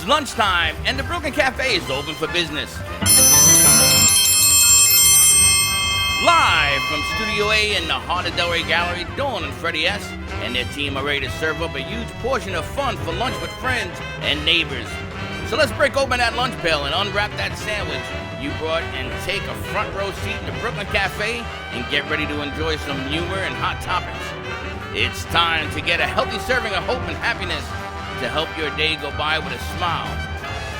It's lunchtime, and the Brooklyn Cafe is open for business. Live from Studio A in the heart of Delray Gallery, Dawn and Freddie S. and their team are ready to serve up a huge portion of fun for lunch with friends and neighbors. So let's break open that lunch pail and unwrap that sandwich you brought and take a front row seat in the Brooklyn Cafe and get ready to enjoy some humor and hot topics. It's time to get a healthy serving of hope and happiness to help your day go by with a smile.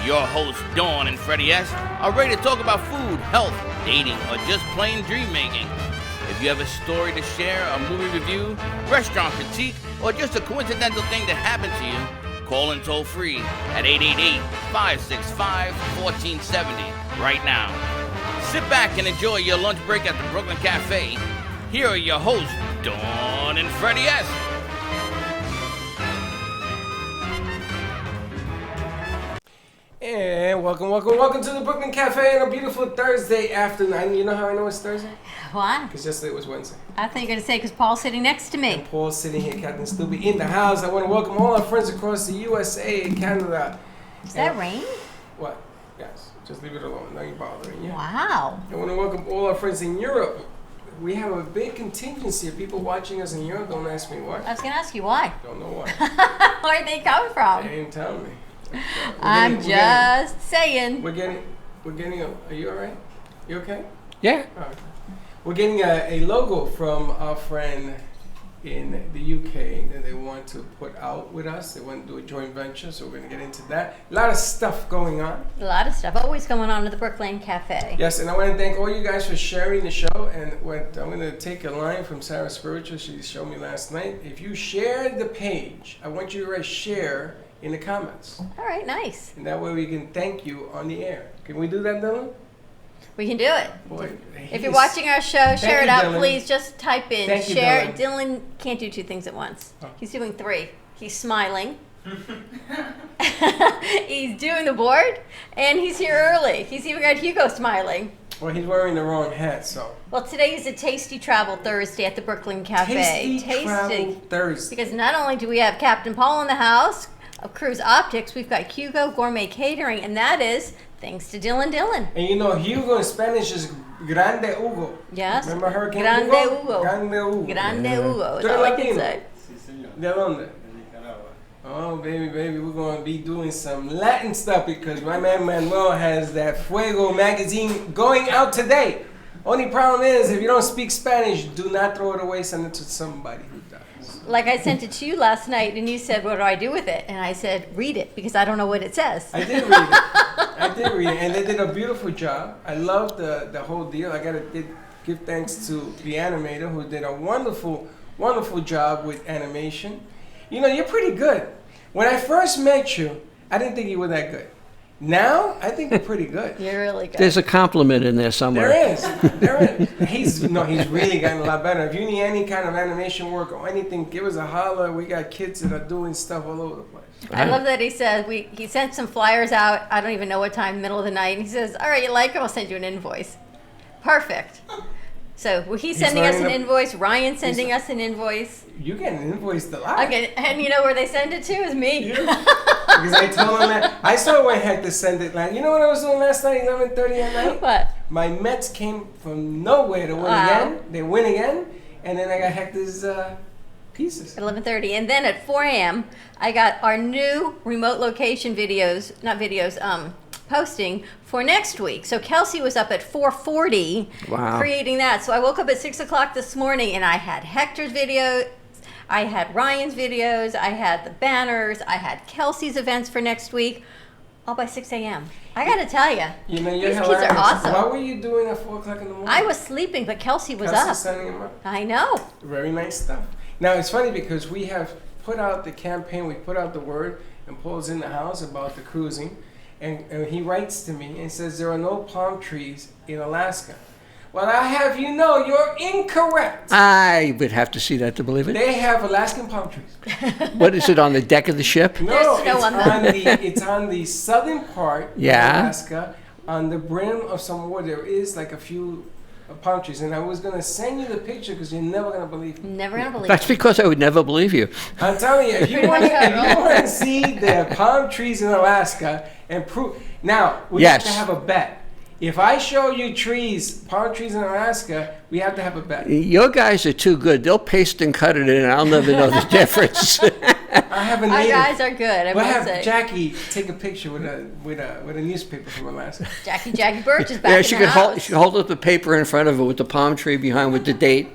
Your hosts, Dawn and Freddie S., are ready to talk about food, health, dating, or just plain dream making. If you have a story to share, a movie review, restaurant critique, or just a coincidental thing that happened to you, call in toll free at 888-565-1470 right now. Sit back and enjoy your lunch break at the Brooklyn Cafe. Here are your hosts, Dawn and Freddie S. And welcome to the Brooklyn Cafe on a beautiful Thursday afternoon. You know how I know it's Thursday? Why? Because yesterday was Wednesday. I think you're going to say because Paul's sitting next to me. And Paul's sitting here, Captain Stubby, in the house. I want to welcome all our friends across the USA and Canada. Is that rain? What? Yes. Just leave it alone. Don't you bothering you. Wow. I want to welcome all our friends in Europe. We have a big contingency of people watching us in Europe. Don't ask me why. I was going to ask you why. Don't know why. Where'd they come from? They didn't tell me. I'm just saying. We're getting are you all right? You okay? Yeah. Oh, okay. We're getting a logo from our friend in the UK that they want to put out with us. They want to do a joint venture, so we're going to get into that. A lot of stuff going on. A lot of stuff always going on at the Brooklyn Cafe. Yes, and I want to thank all you guys for sharing the show. And I'm going to take a line from Sarah Spiritual. She showed me last night. If you share the page, I want you to write share in the comments. All right, nice. And that way we can thank you on the air. Can we do that, Dylan? We can do it. Boy, if you're watching our show, share it out, Dylan. Please. Just type in Thank you, share. Dylan. Dylan can't do two things at once. Oh. He's doing three. He's smiling. He's doing the board, and he's here early. He's even got Hugo smiling. Well, he's wearing the wrong hat, so. Well, today is a Tasty Travel Thursday at the Brooklyn Cafe. Tasty Travel Thursday. Because not only do we have Captain Paul in the house of Cruise Optics, we've got Hugo Gourmet Catering, and that is thanks to Dylan. And you know, Hugo in Spanish is Grande Hugo. Yes. Remember Hurricane Grande Hugo? Grande Hugo. Grande Hugo. Tú That's eres all I can Latino? say. ¿De dónde? Oh, baby, we're going to be doing some Latin stuff because my man Manuel has that Fuego magazine going out today. Only problem is, if you don't speak Spanish, do not throw it away, send it to somebody who does. Like I sent it to you last night, and you said, what do I do with it? And I said, read it, because I don't know what it says. I did read it, and they did a beautiful job. I love the whole deal. I got to give thanks to the animator who did a wonderful job with animation. You know, you're pretty good. When I first met you, I didn't think you were that good. Now, I think you're pretty good. You're really good. There's a compliment in there somewhere. There is. He's really gotten a lot better. If you need any kind of animation work or anything, give us a holler. We got kids that are doing stuff all over the place. I love that he said, he sent some flyers out, I don't even know what time, middle of the night, and he says, all right, you like them? I'll send you an invoice. Perfect. So he's sending us an invoice, Ryan's sending us an invoice. You get an invoice a lot. Okay, and you know where they send it to is me. Because I told him that. I saw when I had to send it. Like, you know what I was doing last night, 11:30 at night? What? My Mets came from nowhere to win again. They win again, and then I got Hector's pieces. At 11:30, and then at 4 a.m., I got our new remote location posting for next week. So Kelsey was up at 4:40 creating that. So I woke up at 6 o'clock this morning, and I had Hector's video, I had Ryan's videos, I had the banners, I had Kelsey's events for next week, all by 6 a.m. I got to tell you, You know, these kids are awesome. What were you doing at 4 o'clock in the morning? I was sleeping, but Kelsey was Kelsey's up. sending him up. I know. Very nice stuff. Now, it's funny because we have put out the campaign, we put out the word, and Paul's in the house about the cruising, and he writes to me and says there are no palm trees in Alaska. Well, I have you know you're incorrect. I would have to see that to believe it. They have Alaskan palm trees. What is it, on the deck of the ship? No, There's snow on them. it's on the southern part of Alaska, on the brim of some water. There is like a few of palm trees, and I was gonna send you the picture because you're never gonna believe me. Never gonna believe That's it. because I would never believe you. I'm telling you, if you want to see the palm trees in Alaska and prove, now we have to Yes. have a bet. If I show you palm trees in Alaska, we have to have a bet. Your guys are too good. They'll paste and cut it in, and I'll never know the difference. I have a Our native. guys are good, I We'll must have say. Jackie take a picture with a newspaper from Alaska. Jackie Birch is back Yeah, in she the could house. hold. She could hold up the paper in front of her with the palm tree behind with the date.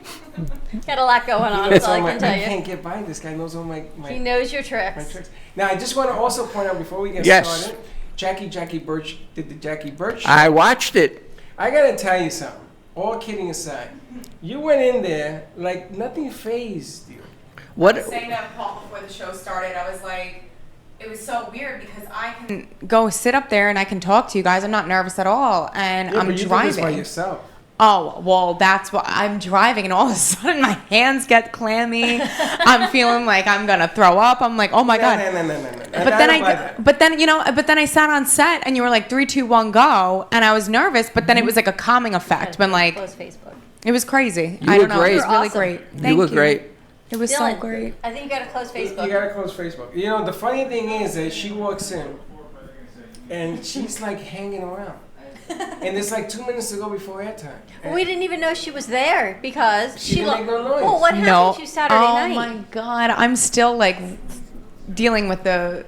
Got a lot going on, He that's knows all I all can I tell you. can't get by this guy. Knows all my He knows your my tricks. tricks. Now I just want to also point out before we get Yes. started, Jackie Birch did the Jackie Birch show. I watched it. I gotta tell you something. All kidding aside, you went in there like nothing phased you. What? Saying that, Paul, before the show started, I was like, it was so weird because I can go sit up there and I can talk to you guys. I'm not nervous at all, and Yeah, I'm but you driving. did this by yourself. Oh, well, that's what I'm driving, and all of a sudden my hands get clammy. I'm feeling like I'm gonna throw up. I'm like, oh my god. No. But then I sat on set, and you were like 3, 2, 1, go, and I was nervous. But then it was like a calming effect. When like Close Facebook. it was crazy. You I were don't know. great. It was You were really awesome. great. You Thank were great. It was Dylan, so great. I think you gotta close Facebook. You gotta close Facebook. You know, the funny thing is that she walks in and she's like hanging around. And it's like 2 minutes to go before airtime. Well, we didn't even know she was there because She didn't make no noise. Well, what happened No. to you Saturday Oh night? my god, I'm still like dealing with the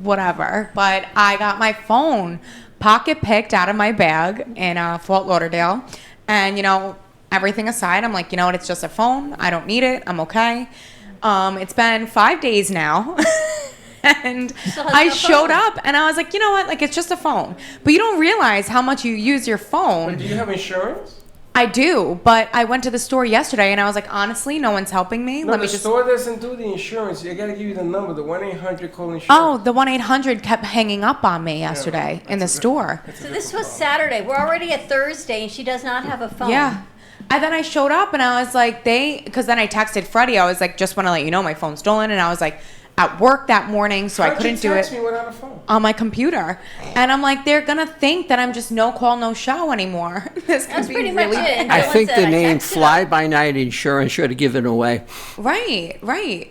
whatever. But I got my phone pocket picked out of my bag in Fort Lauderdale, and everything aside, I'm like, you know what? It's just a phone. I don't need it. I'm okay. It's been 5 days now. And Still has I no showed phone. up and I was like, you know what? Like, it's just a phone. But you don't realize how much you use your phone. But do you have insurance? I do, but I went to the store yesterday and I was like, honestly, no one's helping me. No, Let the me just. store doesn't do the insurance. I gotta give you the number, the 1-800-CALL insurance. Oh, the 1-800 kept hanging up on me yesterday in the store. So this was Saturday. We're already at Thursday, and she does not have a phone. Yeah. And then I showed up and I was like, because then I texted Freddie. I was like, just want to let you know my phone's stolen. And I was like, at work that morning, so I couldn't do How'd you text it me without a phone? on my computer. And I'm like, they're going to think that I'm just no call, no show anymore. This could That's be pretty much really it. And I Dylan think said, the name texted Fly her. By Night Insurance should have given away. Right.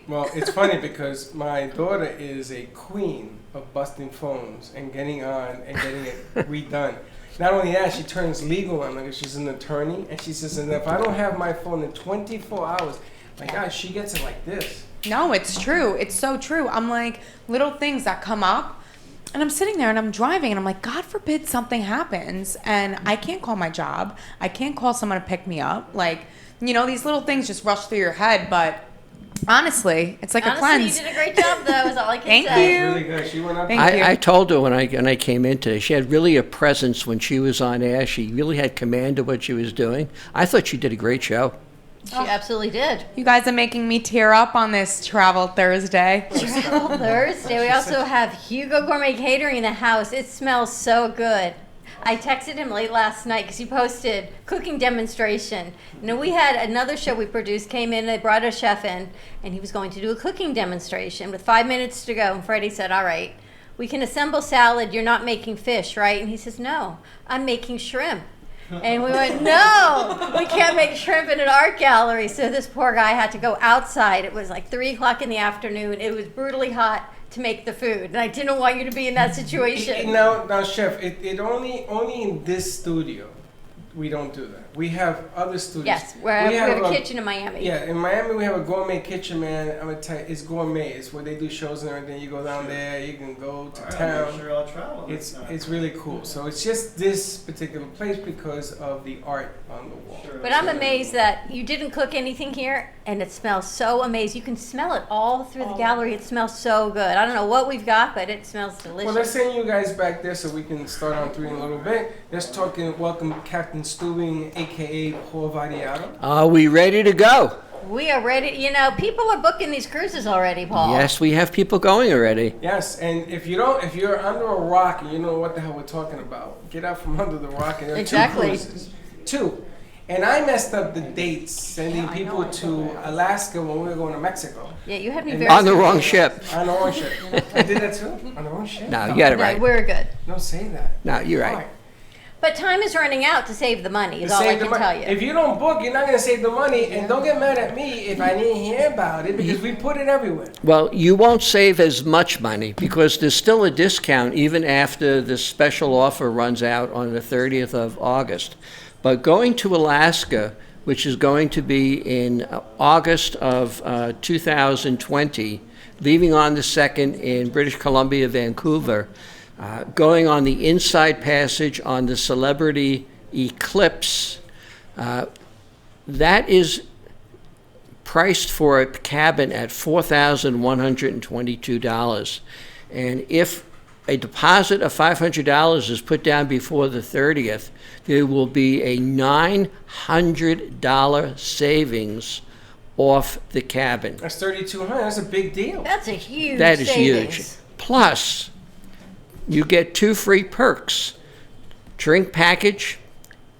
Well, it's funny because my daughter is a queen of busting phones and getting on and getting it redone. Not only that, she turns legal on it. She's an attorney, and she says, and if I don't have my phone in 24 hours, my God, she gets it like this. No, it's true. It's so true. I'm like, little things that come up, and I'm sitting there and I'm driving, and I'm like, God forbid something happens, and I can't call my job. I can't call someone to pick me up. Like, these little things just rush through your head, but honestly, it's like a cleanse. Honestly, you did a great job, though, is all I can Thank say. you. It's really good. She went up. Thank you. I told her when I came in today, she had really a presence when she was on air. She really had command of what she was doing. I thought she did a great show. She absolutely did. You guys are making me tear up on this Travel Thursday. Travel Thursday. We also have Hugo Gourmet Catering in the house. It smells so good. I texted him late last night because he posted cooking demonstration. We had another show we produced, came in, they brought a chef in, and he was going to do a cooking demonstration with 5 minutes to go. And Freddie said, all right, we can assemble salad. You're not making fish, right? And he says, no, I'm making shrimp. And we went, no, we can't make shrimp in an art gallery. So this poor guy had to go outside. It was like 3 o'clock in the afternoon. It was brutally hot to make the food. And I didn't want you to be in that situation. Now, chef, it only in this studio we don't do that. We have other studios. Yes, we have a kitchen in Miami. Yeah, in Miami we have a gourmet kitchen, man. I'm gonna tell you, it's gourmet. It's where they do shows and everything. You go down there, you can go to town. Sure, I'll travel. It's really cool. So it's just this particular place because of the art on the wall. Sure, But I'm amazed that you didn't cook anything here, and it smells so amazing. You can smell it all through the gallery. It smells so good. I don't know what we've got, but it smells delicious. Well, let's send you guys back there so we can start on 3 in a little bit. Let's talk and welcome Captain Stubing, aka Paul Vadiato. Are we ready to go? We are ready. People are booking these cruises already, Paul. Yes, we have people going already. Yes, and if you're under a rock and you know what the hell we're talking about, get out from under the rock. And there are Exactly. 2 cruises. 2. And I messed up the dates sending Yeah, I people know. to Alaska when we were going to Mexico. Yeah, you had me And very On the confused. wrong ship. On the wrong ship. I did that too? On the wrong ship? No, you got it No, right. we're good. Don't say that. No, you're right. All But time is running out to save the money, is To all I save the can money. tell you. If you don't book, you're not going to save the money. And don't get mad at me if I didn't hear about it, because we put it everywhere. Well, you won't save as much money because there's still a discount even after the special offer runs out on the 30th of August. But going to Alaska, which is going to be in August of 2020, leaving on the 2nd in British Columbia, Vancouver, going on the Inside Passage on the Celebrity Eclipse, that is priced for a cabin at $4,122. And if a deposit of $500 is put down before the 30th, there will be a $900 savings off the cabin. That's $3,200. That's a big deal. That's a huge That is savings. huge. Plus, you get 2 free perks: drink package,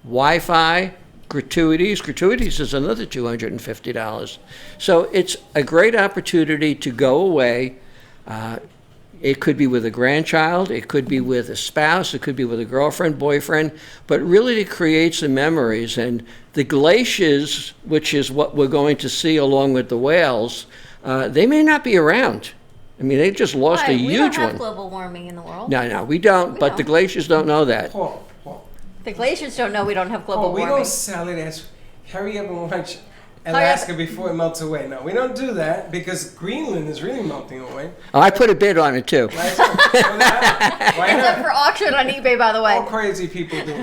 Wi-Fi, gratuities. Gratuities is another $250. So it's a great opportunity to go away. It could be with a grandchild, it could be with a spouse, it could be with a girlfriend, boyfriend, but really to create some memories. And the glaciers, which is what we're going to see along with the whales, they may not be around. I mean, they just lost Why? a We don't huge have one. global warming in the world. No, we don't, but the don't. glaciers don't know that. Paul, The glaciers don't know we don't have global we warming. don't sell it as hurry up and watch Alaska before it melts away. No, we don't do that because Greenland is really melting away. Oh, I put a bid on it too. Why not? It's up for auction on eBay, by the way. All crazy people do.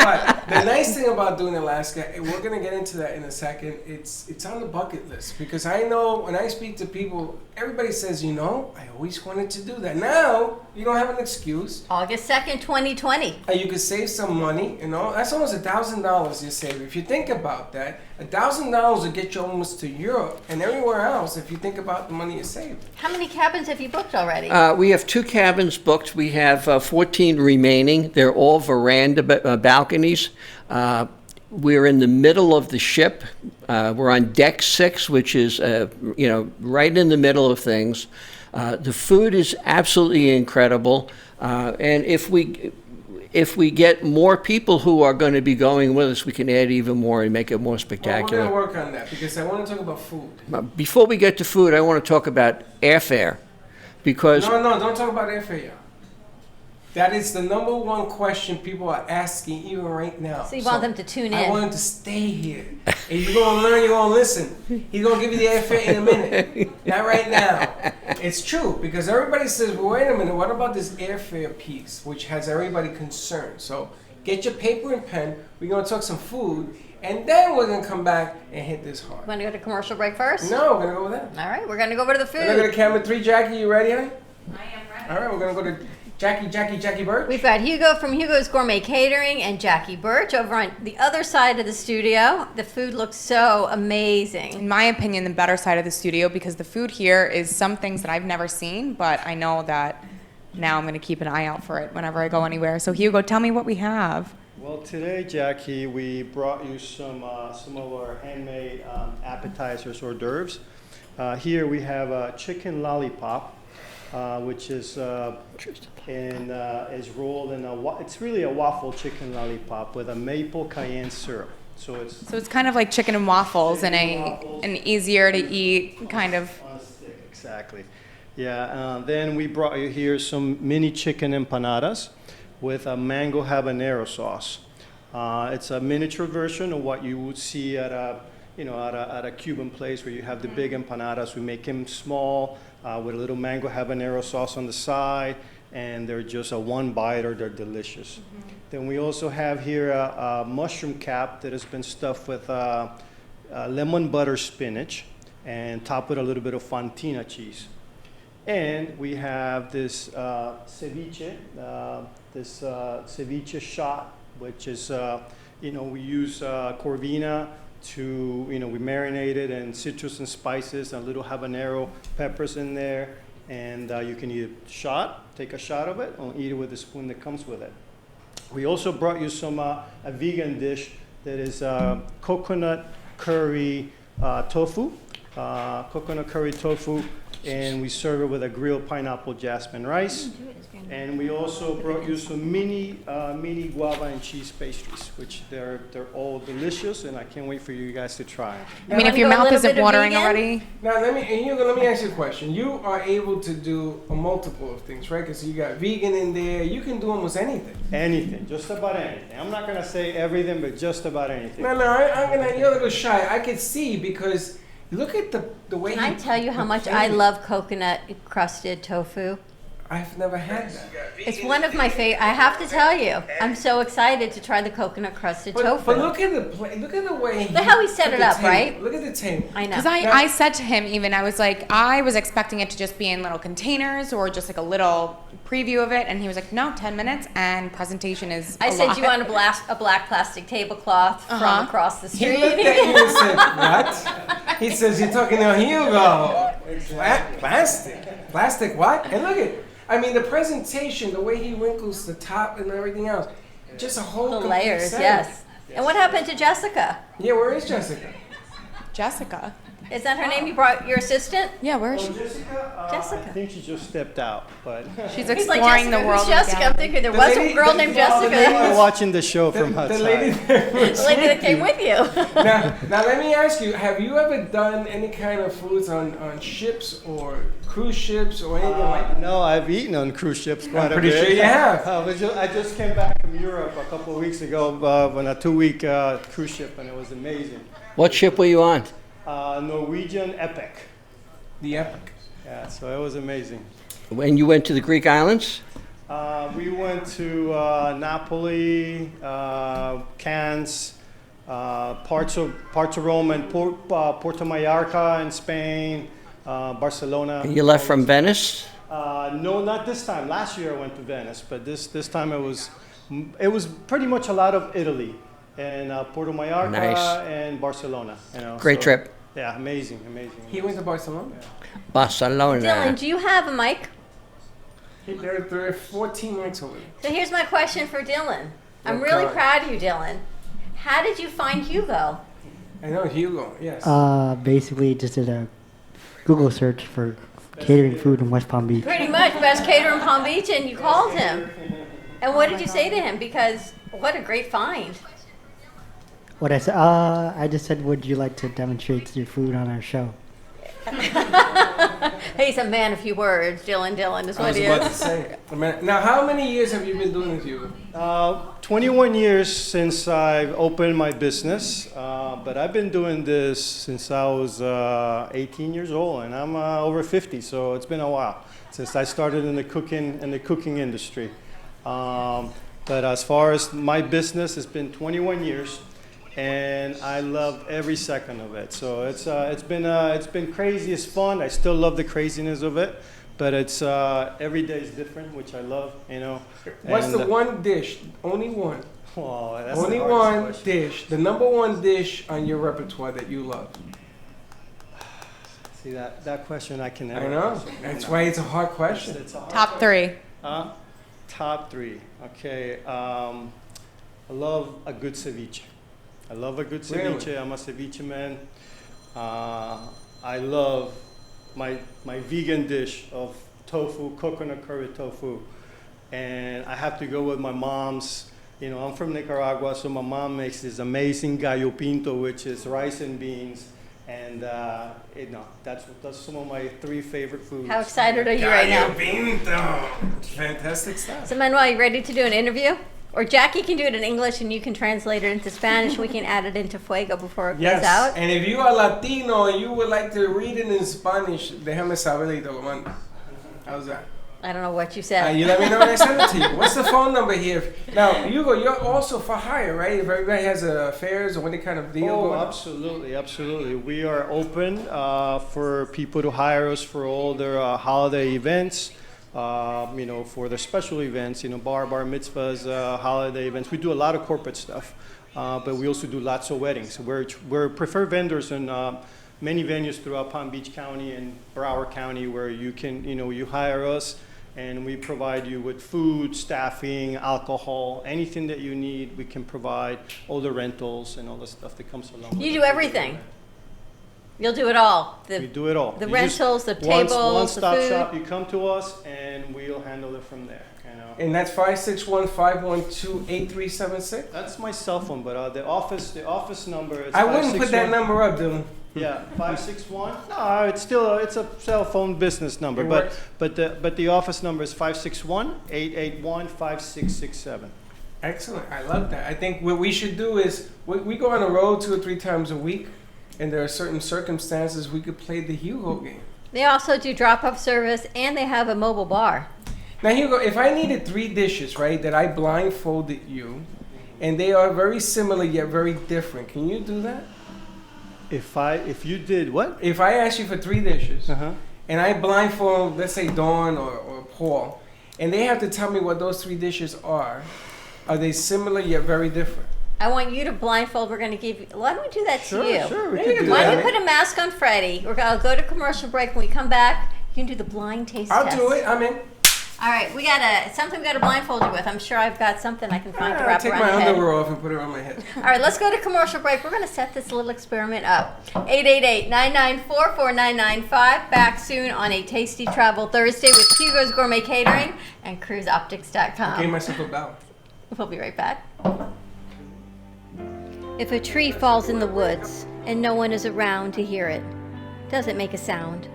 But the nice thing about doing Alaska, and we're gonna get into that in a second. It's on the bucket list because I know when I speak to people, everybody says, I always wanted to do that. Now you don't have an excuse. August 2nd, 2020. And you could save some money. That's almost $1,000 you save. If you think about that, $1,000 will get you almost to Europe and everywhere else. If you think about the money you saved. How many cabins have you booked already? We have 2 cabins booked. We have 14 remaining. They're all veranda balconies. We're in the middle of the ship. We're on deck 6, which is right in the middle of things. The food is absolutely incredible, and if we get more people who are going to be going with us, we can add even more and make it more Well, spectacular. we're going to work on that because I want to talk about food. Before we get to food, I want to talk about airfare, because No, don't talk about airfare yet. That is the number one question people are asking even right now. So you want them to tune I in. want them to stay here. And you're going to learn, you're going to listen. He's going to give you the airfare in a minute. Not right now. It's true because everybody says, well, wait a minute, what about this airfare piece, which has everybody concerned? So get your paper and pen. We're going to talk some food. And then we're going to come back and hit this hard. Want to go to commercial break first? No, we're going to go with that. All right, we're going to go over to the We're going to go to food. camera 3. Jackie, you ready, honey? I am ready. All right, we're going to go to Jackie Birch. We've got Hugo from Hugo's Gourmet Catering and Jackie Birch over on the other side of the studio. The food looks so amazing. In my opinion, the better side of the studio, because the food here is some things that I've never seen, but I know that now I'm going to keep an eye out for it whenever I go anywhere. So Hugo, tell me what we have. Well, today, Jackie, we brought you some of our handmade appetizers, hors d'oeuvres. Here we have a chicken lollipop, which is is rolled in it's really a waffle chicken lollipop with a maple cayenne syrup. So it's kind of like chicken and waffles and an easier to eat kind of. On a stick, exactly. Yeah. Then we brought you here some mini chicken empanadas with a mango habanero sauce. It's a miniature version of what you would see at a Cuban place where you have the big empanadas. We make them small with a little mango habanero sauce on the side, and they're just a one biter. They're delicious. Mm-hmm. Then we also have here a mushroom cap that has been stuffed with lemon butter spinach and topped with a little bit of fontina cheese. And we have this ceviche, ceviche shot, which is, we use corvina to, we marinate it in citrus and spices, and a little habanero peppers in there. And you can either take a shot of it, or eat it with the spoon that comes with it. We also brought you some a vegan dish that is coconut curry tofu. Coconut curry tofu and we serve it with a grilled pineapple jasmine rice. And we also brought you some mini guava and cheese pastries, which they're all delicious, and I can't wait for you guys to try. I mean, if your mouth isn't watering already. Now let me ask you a question. You are able to do a multiple of things, right? Because you got vegan in there. You can do almost anything. Anything, just about anything. I'm not gonna say everything, but just about anything. No, you're a little shy. I could see because look at the way. Can I tell you how much I love coconut crusted tofu? I've never had that. It's one of my favorite. I have to tell you, I'm so excited to try the coconut crusted tofu. But look at the way. Look how he set it up, right? Look at the table. I know. Because I said to him, even, I was expecting it to just be in little containers or just like a little preview of it. And he was like, no, 10 minutes and presentation is I said, you want a black plastic tablecloth from across the He street? looked at you and said, what? He says, you're talking to Hugo. Plastic. Plastic what? And look at the presentation, the way he wrinkles the top and everything else. Just a whole The complete layers, set. yes. And what happened to Jessica? Yeah, where is Jessica? Jessica. Is that her name? You brought your assistant? Yeah, where is she? Jessica? Jessica. I think she just stepped out, but She's He's like, exploring Jessica, the world. who's Jessica? I'm thinking there The was lady- a girl the- named the lady- I'm Jessica. watching the show from The outside. lady that was The lady that with came you. with you. Now let me ask you, have you ever done any kind of foods on ships or cruise ships or anything like that? No, I've eaten on cruise ships quite a pretty bit. sure you have. I just came back from Europe a couple of weeks ago on a 2-week cruise ship, and it was amazing. What ship were you on? Norwegian Epic. The epic. Yeah, so it was amazing. When you went to the Greek islands? We went to Napoli, Cannes, parts of Rome, and Porto Mallorca in Spain, Barcelona. You left from Venice? No, not this time. Last year I went to Venice, but this time it was pretty much a lot of Italy and Porto Mallorca Nice. and Barcelona. Great trip. Yeah, amazing. He went to Barcelona? Barcelona. Dylan, do you have a mic? There are 14 mics over there. So here's my question for Dylan. I'm Oh, really God. proud of you, Dylan. How did you find Hugo? I know, Hugo, yes. Basically just did a Google search for catering food in West Palm Beach. Pretty much, best caterer in Palm Beach, and you called him. And what did you say to him? Because what a great find. What I said, I just said, would you like to demonstrate your food on our show? He's a man of few words. Dylan is I what was he about to is. say. Now, how many years have you been doing this, Hugo? 21 years since I've opened my business, but I've been doing this since I was 18 years old, and I'm over 50, so it's been a while since I started in the cooking industry. But as far as my business, it's been 21 years, and I love every second of it. So it's been crazy. It's fun. I still love the craziness of it. But it's every day is different, which I love, What's the one dish, only one, Well, that's only the hardest one question. dish, the number one dish on your repertoire that you love? See, that question I can never I know. answer. That's why it's a hard question. It's a hard Top 3. Top 3. Okay. I love a good ceviche. Really? I'm a ceviche man. I love my vegan dish of tofu, coconut curry tofu. And I have to go with my mom's. I'm from Nicaragua, so my mom makes this amazing gallo pinto, which is rice and beans. And that's some of my 3 favorite foods. How excited are you right now? Pinto. Fantastic stuff. So Manuel, you ready to do an interview? Or Jackie can do it in English and you can translate it into Spanish. We can add it into Fuego before it goes Yes, out. and if you are Latino and you would like to read it in Spanish, déjame saber y te lo mando. How's that? I don't know what you said. You let me know when I send it to you. What's the phone number here? Now, Hugo, you're also for hire, right? If everybody has affairs or any kind of deal Oh, going on. absolutely. We are open for people to hire us for all their holiday events. For their special events, bar mitzvahs, holiday events. We do a lot of corporate stuff, but we also do lots of weddings. We're preferred vendors in many venues throughout Palm Beach County and Broward County where you can, you hire us and we provide you with food, staffing, alcohol, anything that you need, we can provide, all the rentals and all the stuff that comes along with You it. do everything. You'll do it all. We do it all. The You rentals, the just tables, one-stop the food. shop. You come to us, and we'll handle it from there. And that's 561-512-8376? That's my cell phone, but the office number is I wouldn't put that 561 number up, Dylan. Yeah, 561. No, it's still it's a cell phone business number, It but works. the office number is 561-881-5667. Excellent. I love that. I think what we should do is we go on the road 2 or 3 times a week, and there are certain circumstances we could play the Hugo game. They also do drop-off service, and they have a mobile bar. Now, Hugo, if I needed 3 dishes, right, that I blindfolded you, and they are very similar yet very different, can you do that? If you did what? If I asked you for 3 dishes, Uh-huh. and I blindfold, let's say Dawn or Paul, and they have to tell me what those 3 dishes are they similar yet very different? I want you to blindfold. We're going to give you. Why don't we do that to you? Sure, we There can you do go. Why that. don't we put a mask on Freddie? I'll go to commercial break. When we come back, you can do the blind taste I'll test. do it. I'm in. All right, we got something we got to blindfold you with. I'm sure I've got something I can find to I'll wrap take around my your head. underwear off and put it on my head. All right, let's go to commercial break. We're going to set this little experiment up. 888-994-4995. Back soon on a Tasty Travel Thursday with Hugo's Gourmet Catering and CruiseOptics.com. Gave myself a bow. We'll be right back. If a tree falls in the woods and no one is around to hear it, does it make a sound?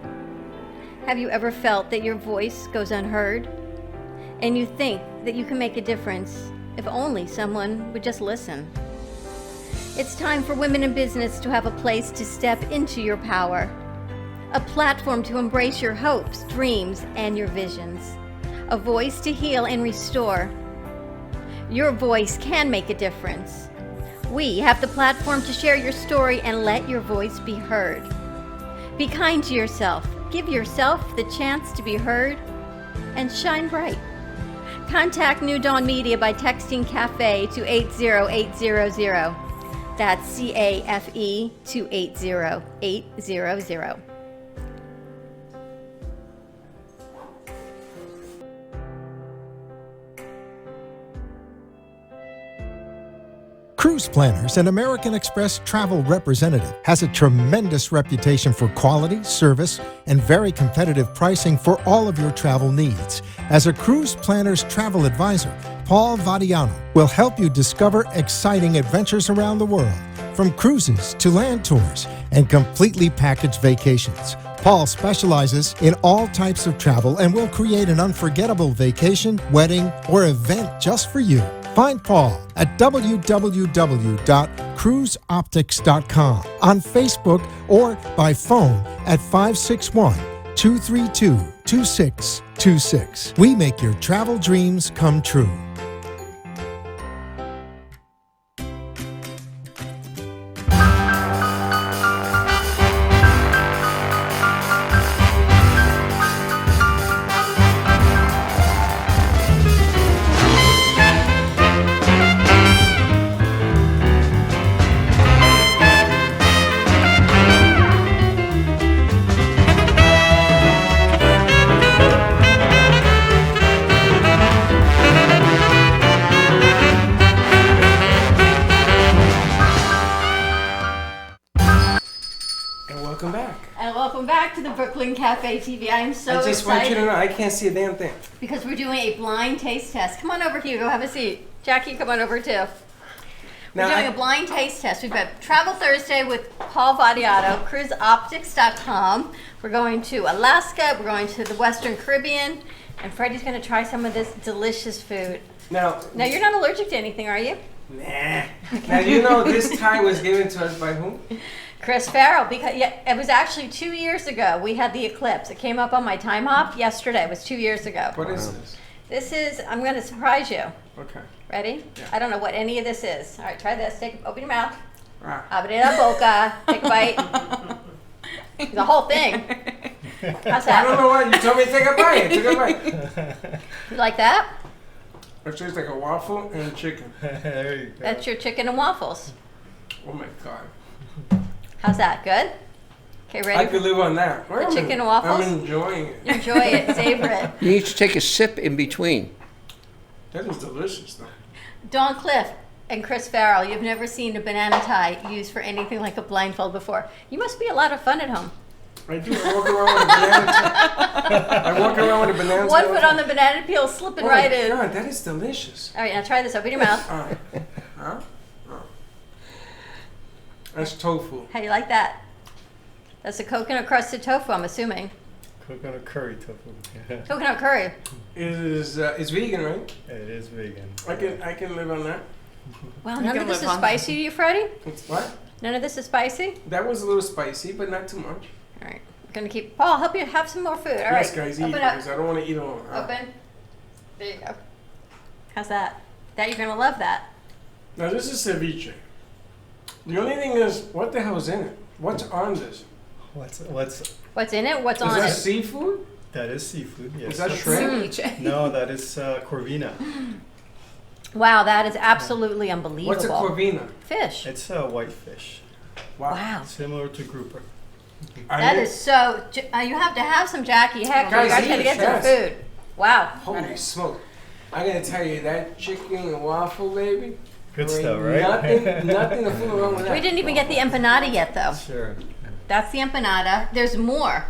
Have you ever felt that your voice goes unheard? And you think that you can make a difference if only someone would just listen? It's time for women in business to have a place to step into your power, a platform to embrace your hopes, dreams, and your visions, a voice to heal and restore. Your voice can make a difference. We have the platform to share your story and let your voice be heard. Be kind to yourself. Give yourself the chance to be heard and shine bright. Contact New Dawn Media by texting CAFE to 80800. That's CAFE to 80800. Cruise Planners, an American Express travel representative, has a tremendous reputation for quality, service, and very competitive pricing for all of your travel needs. As a Cruise Planners travel advisor, Paul Vadiano will help you discover exciting adventures around the world, from cruises to land tours and completely packaged vacations. Paul specializes in all types of travel and will create an unforgettable vacation, wedding, or event just for you. Find Paul at www.cruiseoptics.com, on Facebook, or by phone at 561-232-2626. We make your travel dreams come true. Welcome back. And welcome back to the Brooklyn Cafe TV. I am so I just want you excited to know I can't see a damn thing. because we're doing a blind taste test. Come on over, Hugo. Have a seat. Jackie, come on over too. We're doing a blind taste test. We've got Travel Thursday with Paul Vadiato, CruiseOptics.com. We're going to Alaska. We're going to the Western Caribbean. And Freddie's going to try some of this delicious food. Now, Now, you're not allergic to anything, are you? nah. Now, you know this tie was given to us by whom? Chris Farrell, because it was actually 2 years ago. We had the eclipse. It came up on my time hop yesterday. It was 2 years ago. What is this? This is, I'm going to surprise you. Okay. Ready? Yeah. I don't know what any of this is. All right, try this. Open your mouth. Ah. Abre la boca. Take a bite. The whole thing. How's I don't that? know why. You told me to take a bite. Take a bite. You like that? It tastes like a waffle and chicken. There you go. That's your chicken and waffles. Oh my God. How's that? Good? Okay, I ready? could live on that. The chicken and waffles? I'm enjoying it. Enjoy it. Savor it. You need to take a sip in between. That is delicious, though. Dawn Cliff, and Chris Farrell, you've never seen a banana tie used for anything like a blindfold before. You must be a lot of fun at home. I do. I walk around with a banana. I walk around with a banana. One foot on the banana peel, slipping right in. God, that is delicious. All right, now try this. Open your mouth. Huh? Oh. That's tofu. How do you like that? That's a coconut crusted tofu, I'm assuming. Coconut curry tofu. Coconut curry. It's vegan, right? It is vegan. I can live on that. Wow, none of this is spicy to you, Freddie? It's what? None of this is spicy? That was a little spicy, but not too much. All right. We're going to keep... Paul, help you have some more food. All right. Yes, guys, eat Open up. because I don't want to eat alone. Open. There you go. How's that? That you're going to love that. Now, this is ceviche. The only thing is, what the hell's in it? What's on this? What's in it? What's on Is that it? seafood? That is seafood, yes. Is that shrimp? No, that is corvina. Wow, that is absolutely unbelievable. What's a corvina? Fish. It's a white fish. Wow. Similar to grouper. That is so... you have to have some Jackie. Heck, Guys, you guys got to eat get fast. some food. Wow. Holy smoke. I gotta tell you, that chicken and waffle, baby. Good there stuff, ain't right? Nothing to fool around with that. We didn't even get the empanada yet, though. Sure. That's the empanada. There's more.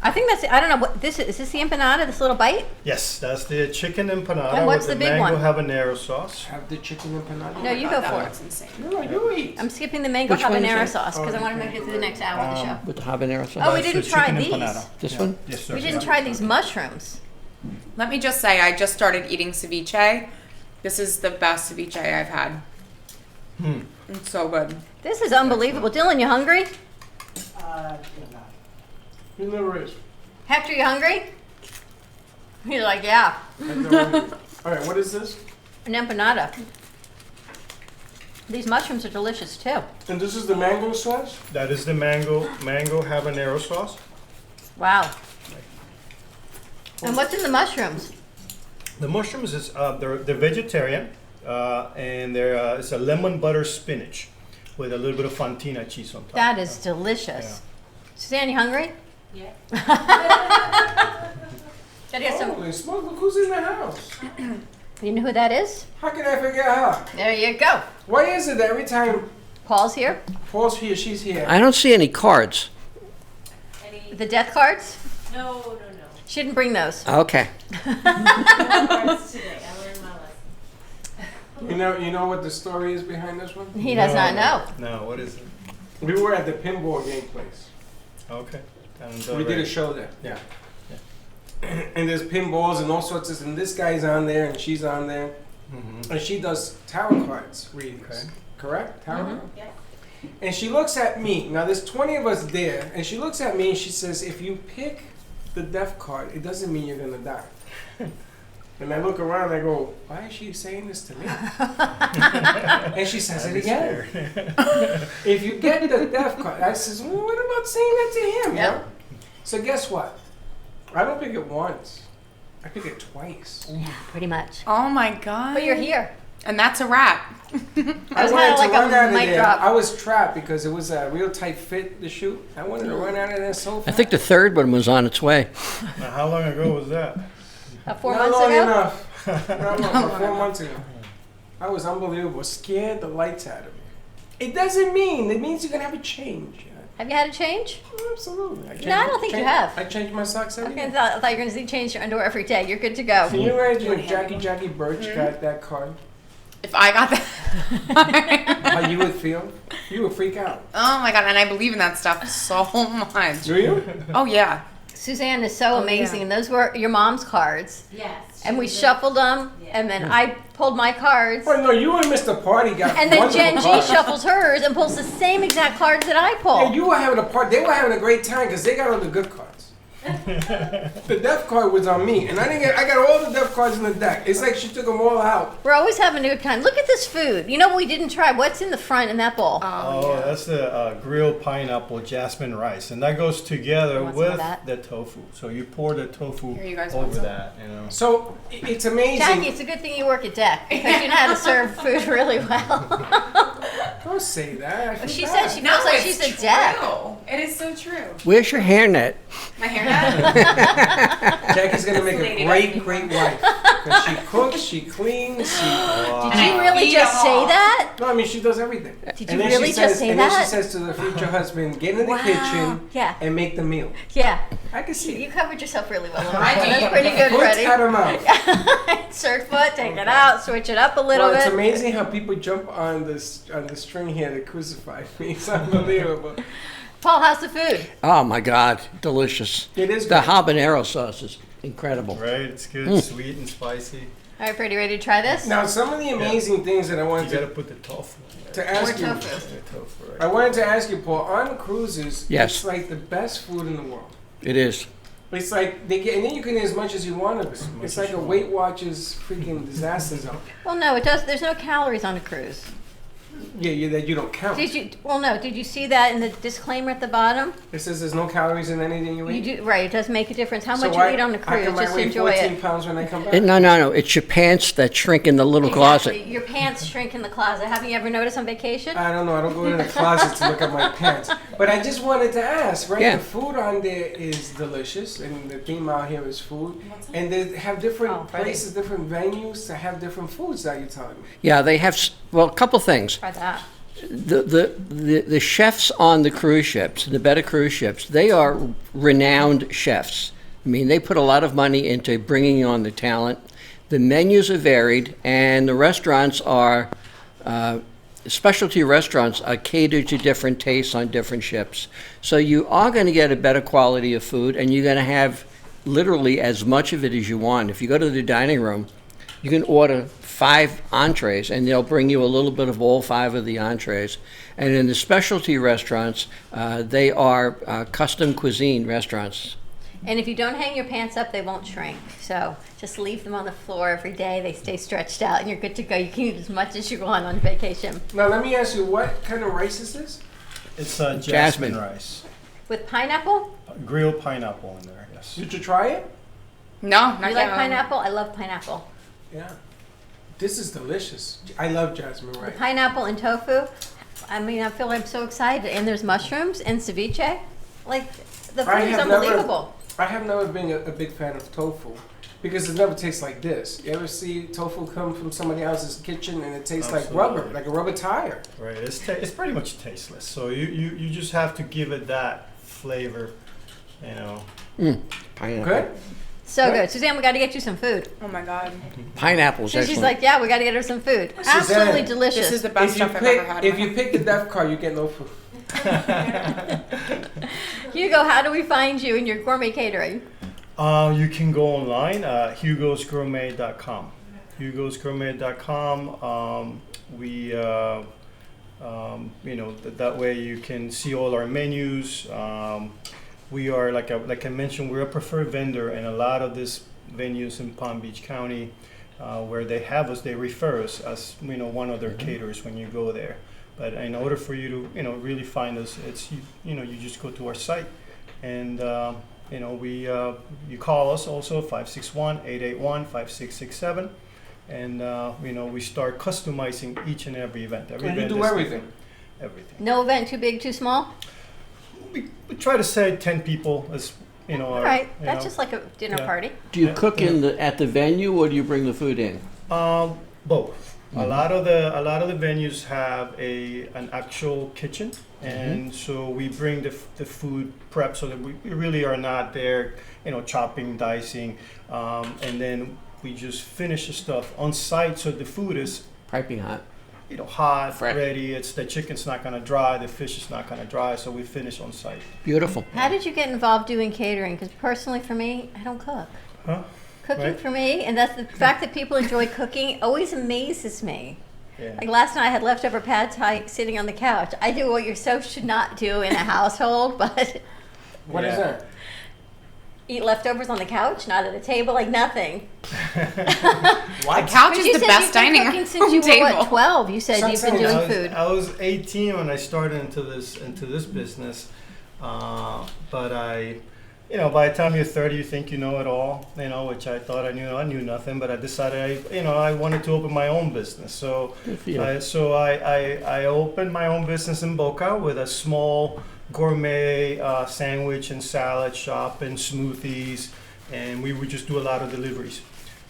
I think that's... I don't know what this is. Is this the empanada? This little bite? Yes, that's the chicken empanada And what's with the the big mango one? habanero sauce. Have the chicken empanada. No, you go for That's it. insane. No, you eat. I'm skipping the mango Which one is habanero that? sauce because I want to make it through the next hour of the show. With the habanero sauce? Oh, we That's the didn't try chicken these. empanada. This one? Yes, sir. We didn't try these mushrooms. Let me just say, I just started eating ceviche. This is the best ceviche I've had. It's so good. This is unbelievable. Dylan, you hungry? You never is. Hector, you hungry? He's like, yeah. All right, what is this? An empanada. These mushrooms are delicious too. And this is the mango sauce? That is the mango habanero sauce. Wow. And what's in the mushrooms? The mushrooms is they're vegetarian, and it's a lemon butter spinach with a little bit of fontina cheese on top. That is delicious. Suzanne, you hungry? Yeah. Gotta get some. Holy smoke, look who's in the house. You know who that is? How can I forget her? There you go. Why is it that every time Paul's here. Paul's here, she's here? I don't see any cards. The death cards? No. She didn't bring those. Okay. Cards today. I learned my lesson. You know what the story is behind this one? He does not know. No, what is it? We were at the pinball game place. Okay. We did a show there. Yeah. And there's pinballs and all sorts of, and this guy's on there and she's on there, and she does tarot cards readings. Okay. Correct? Tarot. Yeah. And she looks at me. Now there's 20 of us there, and she looks at me and she says, "If you pick the death card, it doesn't mean you're gonna die." And I look around and I go, "Why is she saying this to me?" And she says it again. If you get the death card, I says, "Well, what about saying that to him?" Yep. Huh? So guess what? I don't pick it once. I pick it twice. Yeah, pretty much. Oh my god. But you're here. And that's a wrap. That was wanted kind of to like run out a of mic there. drop. I was trapped because it was a real tight fit to shoot. I wanted to run out of there so fast. I think the third one was on its way. Now, how long ago was that? 4 Not months long ago? enough. Not long, about 4 months ago. I was unbelievable. Scared the lights out of me. It doesn't mean. It means you're gonna have a change. Have you had a change? Absolutely. No, I don't think you have. I change my socks every Okay, I day. thought you were going to change your underwear every day. You're good to go. Can you imagine if Jackie Birch got that card? If I got that. How you would feel? You would freak out. Oh my god, and I believe in that stuff so much. Do you? Oh yeah. Suzanne is so amazing, yeah. and those were your mom's cards. Yes. And we shuffled them, and then I pulled my cards. Oh no, you and Mr. Party got And then wonderful Jen G cards. shuffles hers and pulls the same exact cards that I pulled. And you were having a part. They were having a great time because they got all the good cards. The death card was on me, and I didn't get. I got all the death cards in the deck. It's like she took them all out. We're always having a good time. Look at this food. You know what we didn't try? What's in the front in that bowl? Oh, that's the grilled pineapple jasmine rice, and that goes together You want some of with that? the tofu. So you pour the tofu Here, you guys want over some? that, you know. So it's amazing. Jackie, it's a good thing you work at deck because you know how to serve food really well. Don't say that. I feel She bad. said she feels like she's a deck. It is so true. Where's your hairnet? My hairnet. Jackie's gonna make a great wife. Because she cooks, she cleans, she. Did Did you really Eat just them say all. that? No, I mean she does everything. Did And you then she really says- just say and then that? she says to the future husband, "Get in the Wow. kitchen Yeah. and make the meal." Yeah. I can see You it. covered yourself really well. I Lauren. do. That's pretty good, Foot Freddie. out of mouth. Insert foot, take it out, switch it up a little Well, it's bit. amazing how people jump on the string here to crucify me. It's unbelievable. Paul, how's the food? Oh my God, delicious. It is The good. habanero sauce is incredible. Right, it's good, sweet and spicy. All right, Freddie, ready to try this? Now, some of the amazing things that I You wanted gotta put the tofu in there. to ask you. More tofu. Yeah, tofu, right. I wanted to ask you, Paul. On cruises, Yes. it's like the best food in the world. It is. It's like they get, and then you can eat as much as you want of it. It's like a Weight Watchers freaking disaster zone. Well, no, it does. There's no calories on a cruise. Yeah, that you don't count. Did you? Well, no. Did you see that in the disclaimer at the bottom? It says there's no calories in anything you You eat. do right. It does make a difference how So much why- you eat on a how cruise. come I Just weigh enjoy 14 it. pounds when I come back? No. It's your pants that shrink in the little Exactly. closet. Your pants shrink in the closet. Have you ever noticed on vacation? I don't know. I don't go in the closet to look at my pants. But I just wanted to ask, right? Yeah. The food on there is delicious, and the theme out here is food. And they have different Oh, Freddie. places, different venues to have different foods that you're telling me. Yeah, they have, well, a couple things. Try that. The chefs on the cruise ships, the better cruise ships, they are renowned chefs. I mean, they put a lot of money into bringing on the talent. The menus are varied, and the restaurants are, specialty restaurants are catered to different tastes on different ships. So you are going to get a better quality of food, and you're going to have literally as much of it as you want. If you go to the dining room, you can order 5 entrees, and they'll bring you a little bit of all 5 of the entrees. And in the specialty restaurants, they are custom cuisine restaurants. And if you don't hang your pants up, they won't shrink. So just leave them on the floor every day. They stay stretched out, and you're good to go. You can eat as much as you want on vacation. Now, let me ask you, what kind of rice is this? It's Jasmine. jasmine rice. With pineapple? Grilled pineapple in there, yes. Did you try it? No, not You yet. like pineapple? I love pineapple. Yeah. This is delicious. I love jasmine rice. Pineapple and tofu. I mean, I feel I'm so excited. And there's mushrooms and ceviche. Like, the I food is have never- unbelievable. I have never been a big fan of tofu because it never tastes like this. You ever see tofu come from somebody else's kitchen and it tastes like Absolutely. rubber, like a rubber tire? Right, it's pretty much tasteless. So you just have to give it that flavor, you know. Pineapple. Good? So Right. good. Suzanne, we got to get you some food. Oh my god, Pineapple's So she's excellent. like, yeah, we got to get her some food. Suzanne, Absolutely delicious. this is the best stuff I've ever had. If you pick the death card, you get no food. Hugo, how do we find you in your gourmet catering? You can go online, hugosgourmet.com. hugosgourmet.com. That way you can see all our menus. We are, like I mentioned, we're a preferred vendor in a lot of these venues in Palm Beach County where they have us, they refer us as, one of their caterers when you go there. But in order for you to, really find us, it's, you just go to our site and, you call us also, 561-881-5667. And, we start customizing each and every event. Every And you event do is everything. different. Everything. No event too big, too small? We try to say 10 people is, All right. That's just like a dinner Yeah. party. Do you cook at the venue, or do you bring the food in? Both. A lot of the venues have an actual kitchen, and so we bring the food prep so that we really are not there, chopping, dicing, and then we just finish the stuff on site so the food is Piping hot. hot, Fresh. ready. It's the chicken's not gonna dry, the fish is not gonna dry, so we finish on site. Beautiful. How did you get involved doing catering? Because personally, for me, I don't cook. Huh? Cooking Right. for me, and that's the fact that people enjoy cooking always amazes me. Yeah. Like last night, I had leftover pad thai sitting on the couch. I do what you're so should not do in a household, but What is Yeah. that? eat leftovers on the couch, not at a table, like nothing. The couch But is you the said best you've been dining cooking room since you were table. what, 12? You said you've been doing food. I was 18 when I started into this business, but by the time you're 30, you think you know it all, which I thought I knew nothing, but I decided I wanted to open my own business. So, I opened my own business in Boca with a small gourmet sandwich and salad shop and smoothies, and we would just do a lot of deliveries.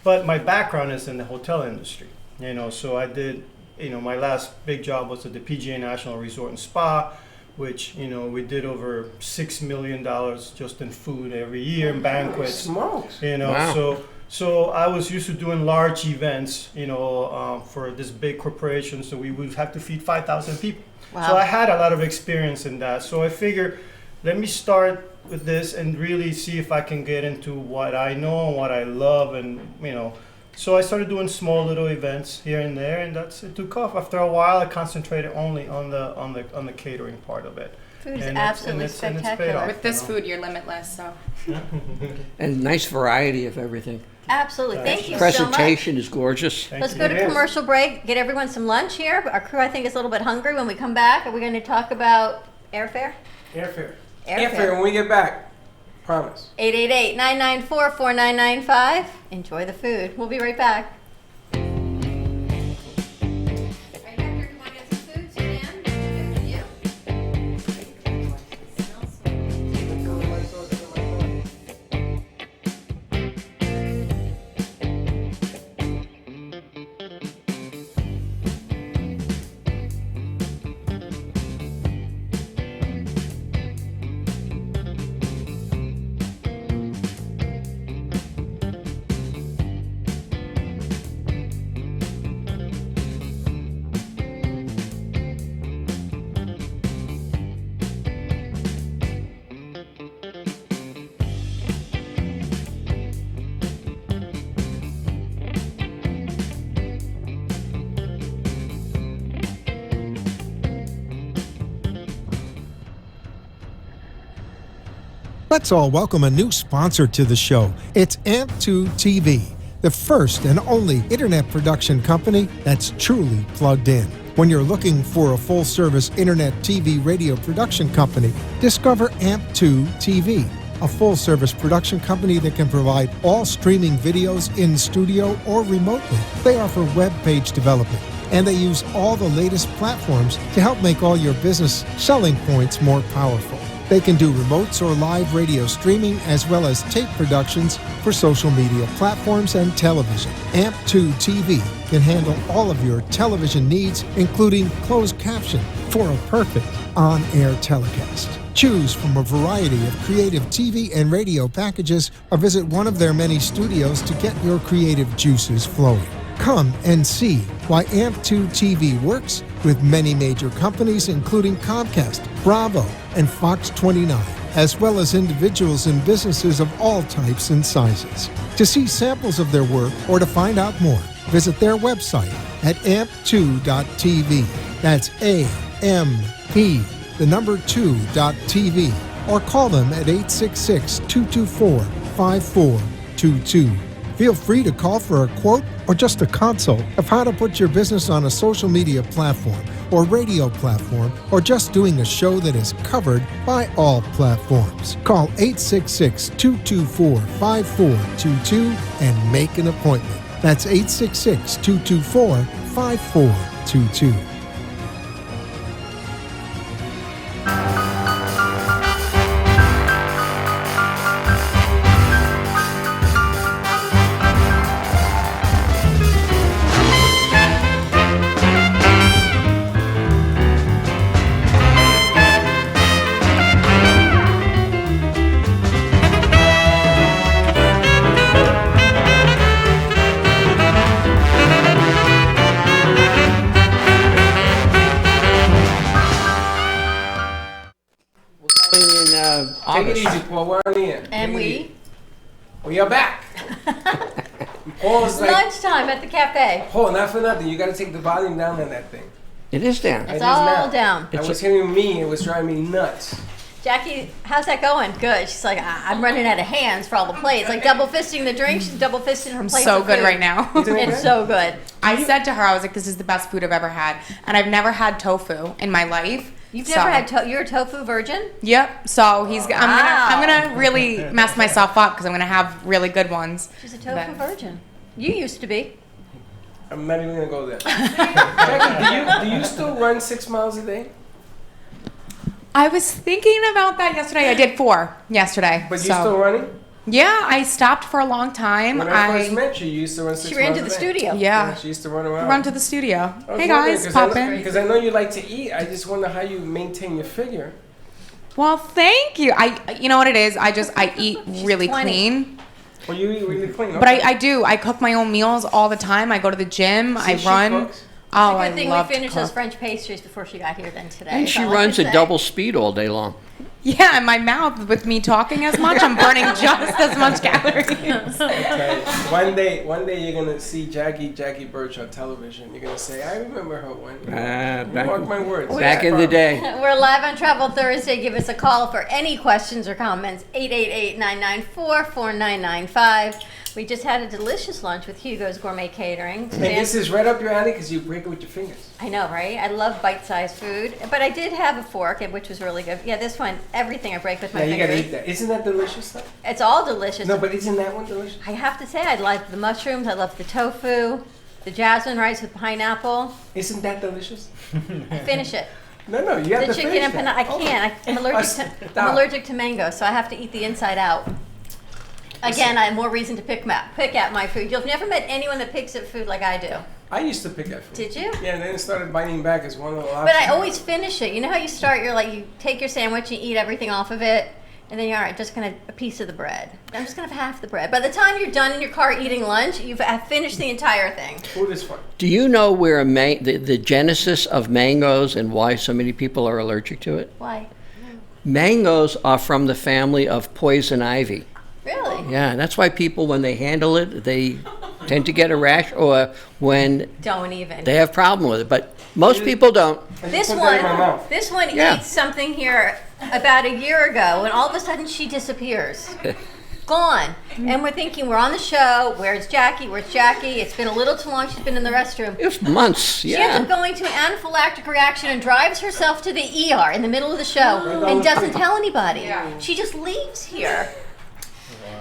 But my background is in the hotel industry. So I did, my last big job was at the PGA National Resort and Spa, which, we did over $6 million just in food every year and banquets. Smokes. Wow. So I was used to doing large events, for this big corporation. So we would have to feed 5,000 people. Wow. So I had a lot of experience in that. So I figured, let me start with this and really see if I can get into what I know and what I love, and So I started doing small little events here and there, and it took off. After a while, I concentrated only on the catering part of it. Food is And absolutely it's paid spectacular. off. With this food, you're limitless. So And nice variety of everything. Absolutely. Thank you so much. Presentation is gorgeous. Let's go to commercial break, get everyone some lunch here. Our crew, I think, is a little bit hungry. When we come back, are we going to talk about airfare? Airfare. Airfare. Airfare when we get back. Promise. 888-994-4995. Enjoy the food. We'll be right back. Let's all welcome a new sponsor to the show. It's AMP2 TV, the first and only internet production company that's truly plugged in. When you're looking for a full-service internet TV radio production company, discover AMP2 TV, a full-service production company that can provide all streaming videos in studio or remotely. They offer web page development, and they use all the latest platforms to help make all your business selling points more powerful. They can do remotes or live radio streaming as well as tape productions for social media platforms and television. AMP2 TV can handle all of your television needs, including closed caption for a perfect on-air telecast. Choose from a variety of creative TV and radio packages or visit one of their many studios to get your creative juices flowing. Come and see why AMP2 TV works with many major companies, including Comcast, Bravo, and Fox 29, as well as individuals and businesses of all types and sizes. To see samples of their work or to find out more, visit their website at amp2.tv. That's AMP, the number 2.tv, or call them at 866-224-5422. Feel free to call for a quote or just a consult of how to put your business on a social media platform or radio platform, or just doing a show that is covered by all platforms. Call 866-224-5422 and make an appointment. That's 866-224-5422. Take it easy, Paul. We're on the end. And we are back. Paul's like, lunchtime at the cafe. Paul, not for nothing. You got to take the volume down on that thing. It is down. It's all down. I was hitting me. It was driving me nuts. Jackie, how's that going? Good. She's like, I'm running out of hands for all the plates. Like double fisting the drink, she's double fisting her plates. So of good food. right now. It's so good. I said to her, I was like, this is the best food I've ever had. And I've never had tofu in my life. You've never had you're a tofu virgin? Yep. So I'm gonna really mess myself up because I'm gonna have really good ones. She's a tofu virgin. You used to be. I'm not even gonna go there. Jackie, do you still run 6 miles a day? I was thinking about that yesterday. I did 4 yesterday. But you still running? Yeah, I stopped for a long time. When I first met you, you used to run 6 She ran miles to a the day. studio. Yeah. She used to run around. Run to the studio. I was Hey wondering, guys, pop in. Because I know you like to eat. I just wonder how you maintain your figure. Well, thank you. You know what it is? I eat really 20. clean. Well, you eat really clean. But okay. I do. I cook my own meals all the time. I go to the gym. See, I she run. cooks. Oh, It's a I good thing love we to finished those cook. French pastries before she got here then today. And That's she all I runs can at say. double speed all day long. Yeah, in my mouth with me talking as much, I'm burning just as much calories. Okay. One day you're gonna see Jackie Birch on television. You're gonna say, "I remember her one." Mark my words. Back in the day. We're live on Travel Thursday. Give us a call for any questions or comments. 888-994-4995. We just had a delicious lunch with Hugo's Gourmet Catering. And this is right up your alley because you break it with your fingers. I know, right? I love bite-sized food. But I did have a fork, which was really good. Yeah, this one, everything I break with my Yeah, you fingers. gotta eat that. Isn't that delicious stuff? It's all delicious. No, but isn't that one delicious? I have to say, I like the mushrooms. I love the tofu, the jasmine rice with pineapple. Isn't that delicious? Finish it. No, you have The to chicken finish empanada. that. I can't. I'm Stop. allergic to mango, so I have to eat the inside out. Again, I have more reason to pick at my food. You've never met anyone that picks at food like I do. I used to pick at food. Did you? Yeah, and then it started biting back as one of the options. But I always finish it. You know how you start? You're like, you take your sandwich, you eat everything off of it, and then you're all right, just gonna a piece of the bread. I'm just gonna have half the bread. By the time you're done in your car eating lunch, you've finished the entire thing. Food is fun. Do you know where the genesis of mangoes and why so many people are allergic to it? Why? Mangoes are from the family of poison ivy. Really? Yeah, and that's why people, when they handle it, they tend to get a rash, or when Don't even. they have problem with it. But most people don't. I just This put that in my one, mouth. this one Yeah. eats something here about a year ago, and all of a sudden she disappears. Gone. And we're thinking, we're on the show. Where's Jackie? Where's Jackie? It's been a little too long. She's been in the restroom. It's months, She ends up yeah. going to an anaphylactic reaction and drives herself to the ER in the middle of the show and doesn't tell anybody. She just leaves here.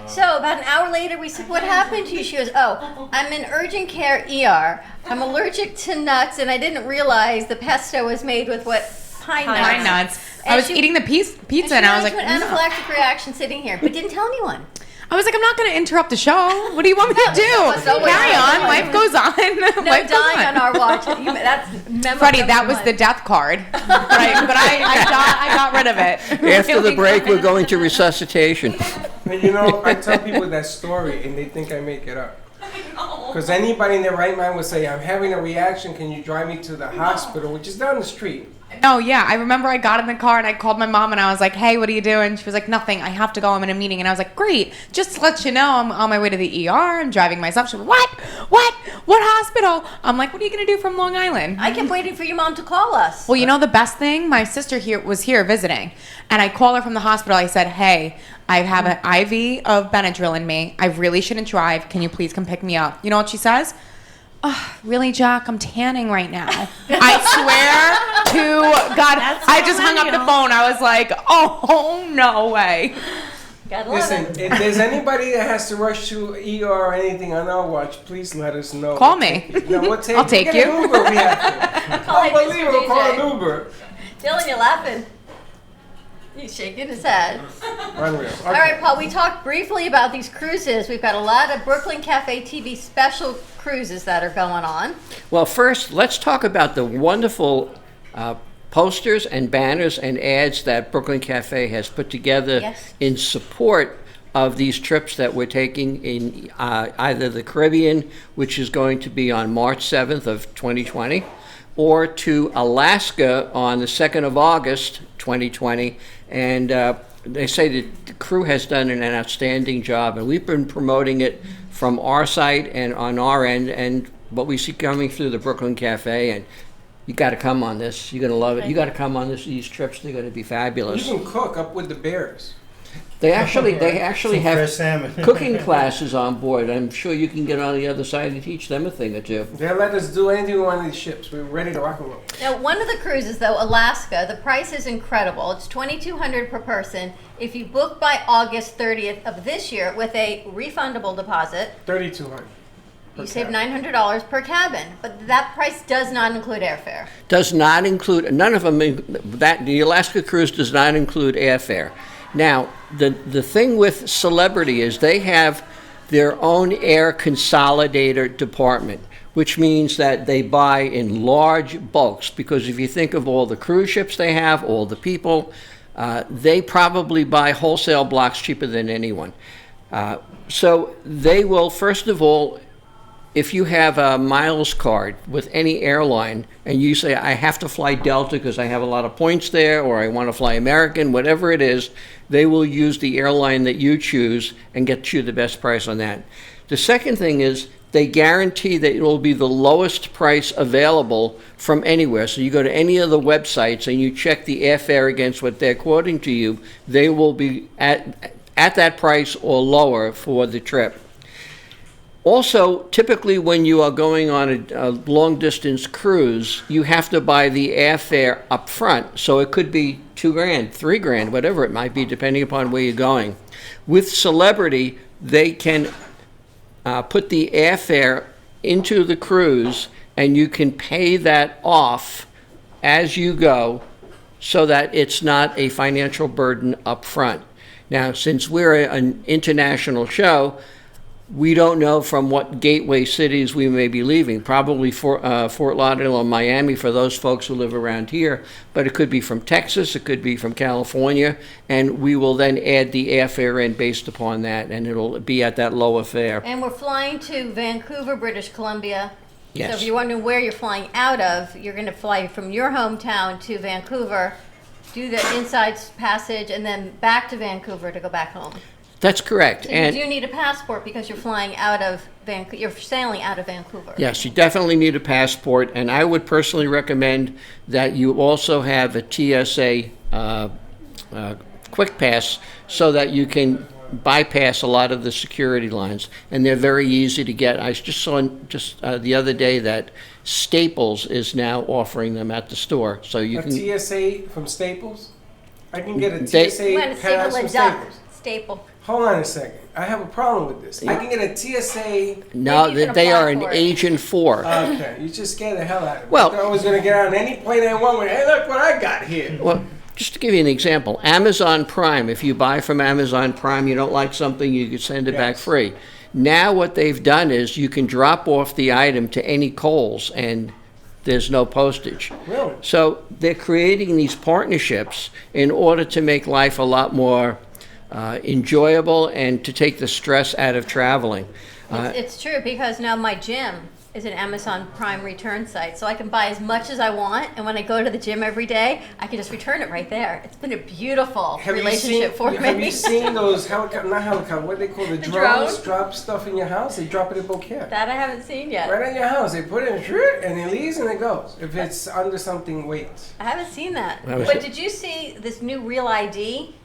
So about an hour later, we said, "What happened to you?" She goes, "Oh, I'm in urgent care ER. I'm allergic to nuts, and I didn't realize the pesto was made with what pine nuts." Pine nuts. I And was she- eating the pizza, and I was like, went into an no. anaphylactic reaction sitting here, but didn't tell anyone. I was like, I'm not going to interrupt the show. What do you want me to do? So Carry on. no, Life goes on. No Life goes dying on our watch. That's memo Freddie, number that was one. the death card. Right? But I got rid of it. After the break, we're going to resuscitation. And you know, I tell people that story and they think I make it up. Because anybody in their right mind would say, "I'm having a reaction, can you drive me to the hospital?" Which is down the street. No, yeah. I remember I got in the car and I called my mom and I was like, "Hey, what are you doing?" She was like, "Nothing. I have to go. I'm in a meeting." And I was like, "Great. Just to let you know, I'm on my way to the ER. I'm driving myself." She was like, What? What hospital?" I'm like, "What are you going to do from Long Island?" I kept waiting for your mom to call us. Well, you know the best thing? My sister was here visiting, and I called her from the hospital. I said, "Hey, I have an IV of Benadryl in me. I really shouldn't drive. Can you please come pick me up?" You know what she says? "Oh, really, Jack? I'm tanning right now." I swear to God, I just hung up the phone. I was like, "Oh, no way." God love Listen, it. if there's anybody that has to rush to ER or anything on our watch, please let us know. Call me. No, we'll take, I'll take get you. An Uber, we have to. Call him Mr. Unbelievable, call DJ. an Uber. Dylan, you're laughing. He's shaking his head. Unreal. Okay. All right, Paul, we talked briefly about these cruises. We've got a lot of Brooklyn Cafe TV special cruises that are going on. Well, first, let's talk about the wonderful posters and banners and ads that Brooklyn Cafe has put together Yes. in support of these trips that we're taking in either the Caribbean, which is going to be on March 7th of 2020, or to Alaska on the 2nd of August, 2020. And they say that the crew has done an outstanding job, and we've been promoting it from our site and on our end, and what we see coming through the Brooklyn Cafe. And you got to come on this. You're going to love it. You got to come on these trips. They're going to be fabulous. You can cook up with the bears. They actually Some have fresh salmon. cooking classes on board. I'm sure you can get on the other side and teach them a thing or two. They'll let us do anything we want on these ships. We're ready to rock and roll. Now, one of the cruises, though, Alaska, the price is incredible. It's $2,200 per person. If you book by August 30th of this year with a refundable deposit, 3,200. you save $900 per cabin. But that price does not include airfare. Does not include, none of them, the Alaska cruise does not include airfare. Now, the thing with Celebrity is they have their own air consolidator department, which means that they buy in large bulks, because if you think of all the cruise ships they have, all the people, they probably buy wholesale blocks cheaper than anyone. So they will, first of all, if you have a miles card with any airline and you say, I have to fly Delta because I have a lot of points there, or I want to fly American, whatever it is, they will use the airline that you choose and get you the best price on that. The second thing is they guarantee that it will be the lowest price available from anywhere. So you go to any of the websites and you check the airfare against what they're quoting to you, they will be at that price or lower for the trip. Also, typically when you are going on a long-distance cruise, you have to buy the airfare up front. So it could be $2,000, $3,000, whatever it might be, depending upon where you're going. With Celebrity, they can put the airfare into the cruise, and you can pay that off as you go so that it's not a financial burden up front. Now, since we're an international show, we don't know from what gateway cities we may be leaving. Probably Fort Lauderdale or Miami for those folks who live around here, but it could be from Texas, it could be from California, and we will then add the airfare in based upon that, and it'll be at that lower fare. And we're flying to Vancouver, British Columbia. Yes. So if you're wondering where you're flying out of, you're going to fly from your hometown to Vancouver, do the inside passage, and then back to Vancouver to go back home. That's correct. So And you do need a passport because you're flying out of Vancouver. You're sailing out of Vancouver. yes, you definitely need a passport, and I would personally recommend that you also have a TSA quick pass so that you can bypass a lot of the security lines, and they're very easy to get. I just saw the other day that Staples is now offering them at the store, so you A can. TSA from Staples? I can get a They- TSA When a pass from Staples. staple. Hold on a second. I have a problem with this. I can get a TSA. No, Maybe you can they apply are an for it. agent for. Okay, you just scared the hell out of me. Well- I thought I was going to get on any plane I want with, hey, look what I got here. Well, just to give you an example, Amazon Prime, if you buy from Amazon Prime, you don't like something, you can send it back Yes. free. Now what they've done is you can drop off the item to any Kohl's and there's no postage. Really? So they're creating these partnerships in order to make life a lot more enjoyable and to take the stress out of traveling. It's true because now my gym is an Amazon Prime return site, so I can buy as much as I want, and when I go to the gym every day, I can just return it right there. It's been a beautiful relationship for me. Have you seen those what they call the The drones? drone? Drop stuff in your house. They drop it in Boquete. That I haven't seen yet. Right in your house. They put it in, and it leaves and it goes. If it's under something weight. I haven't seen that. That was But it. did you see this new Real ID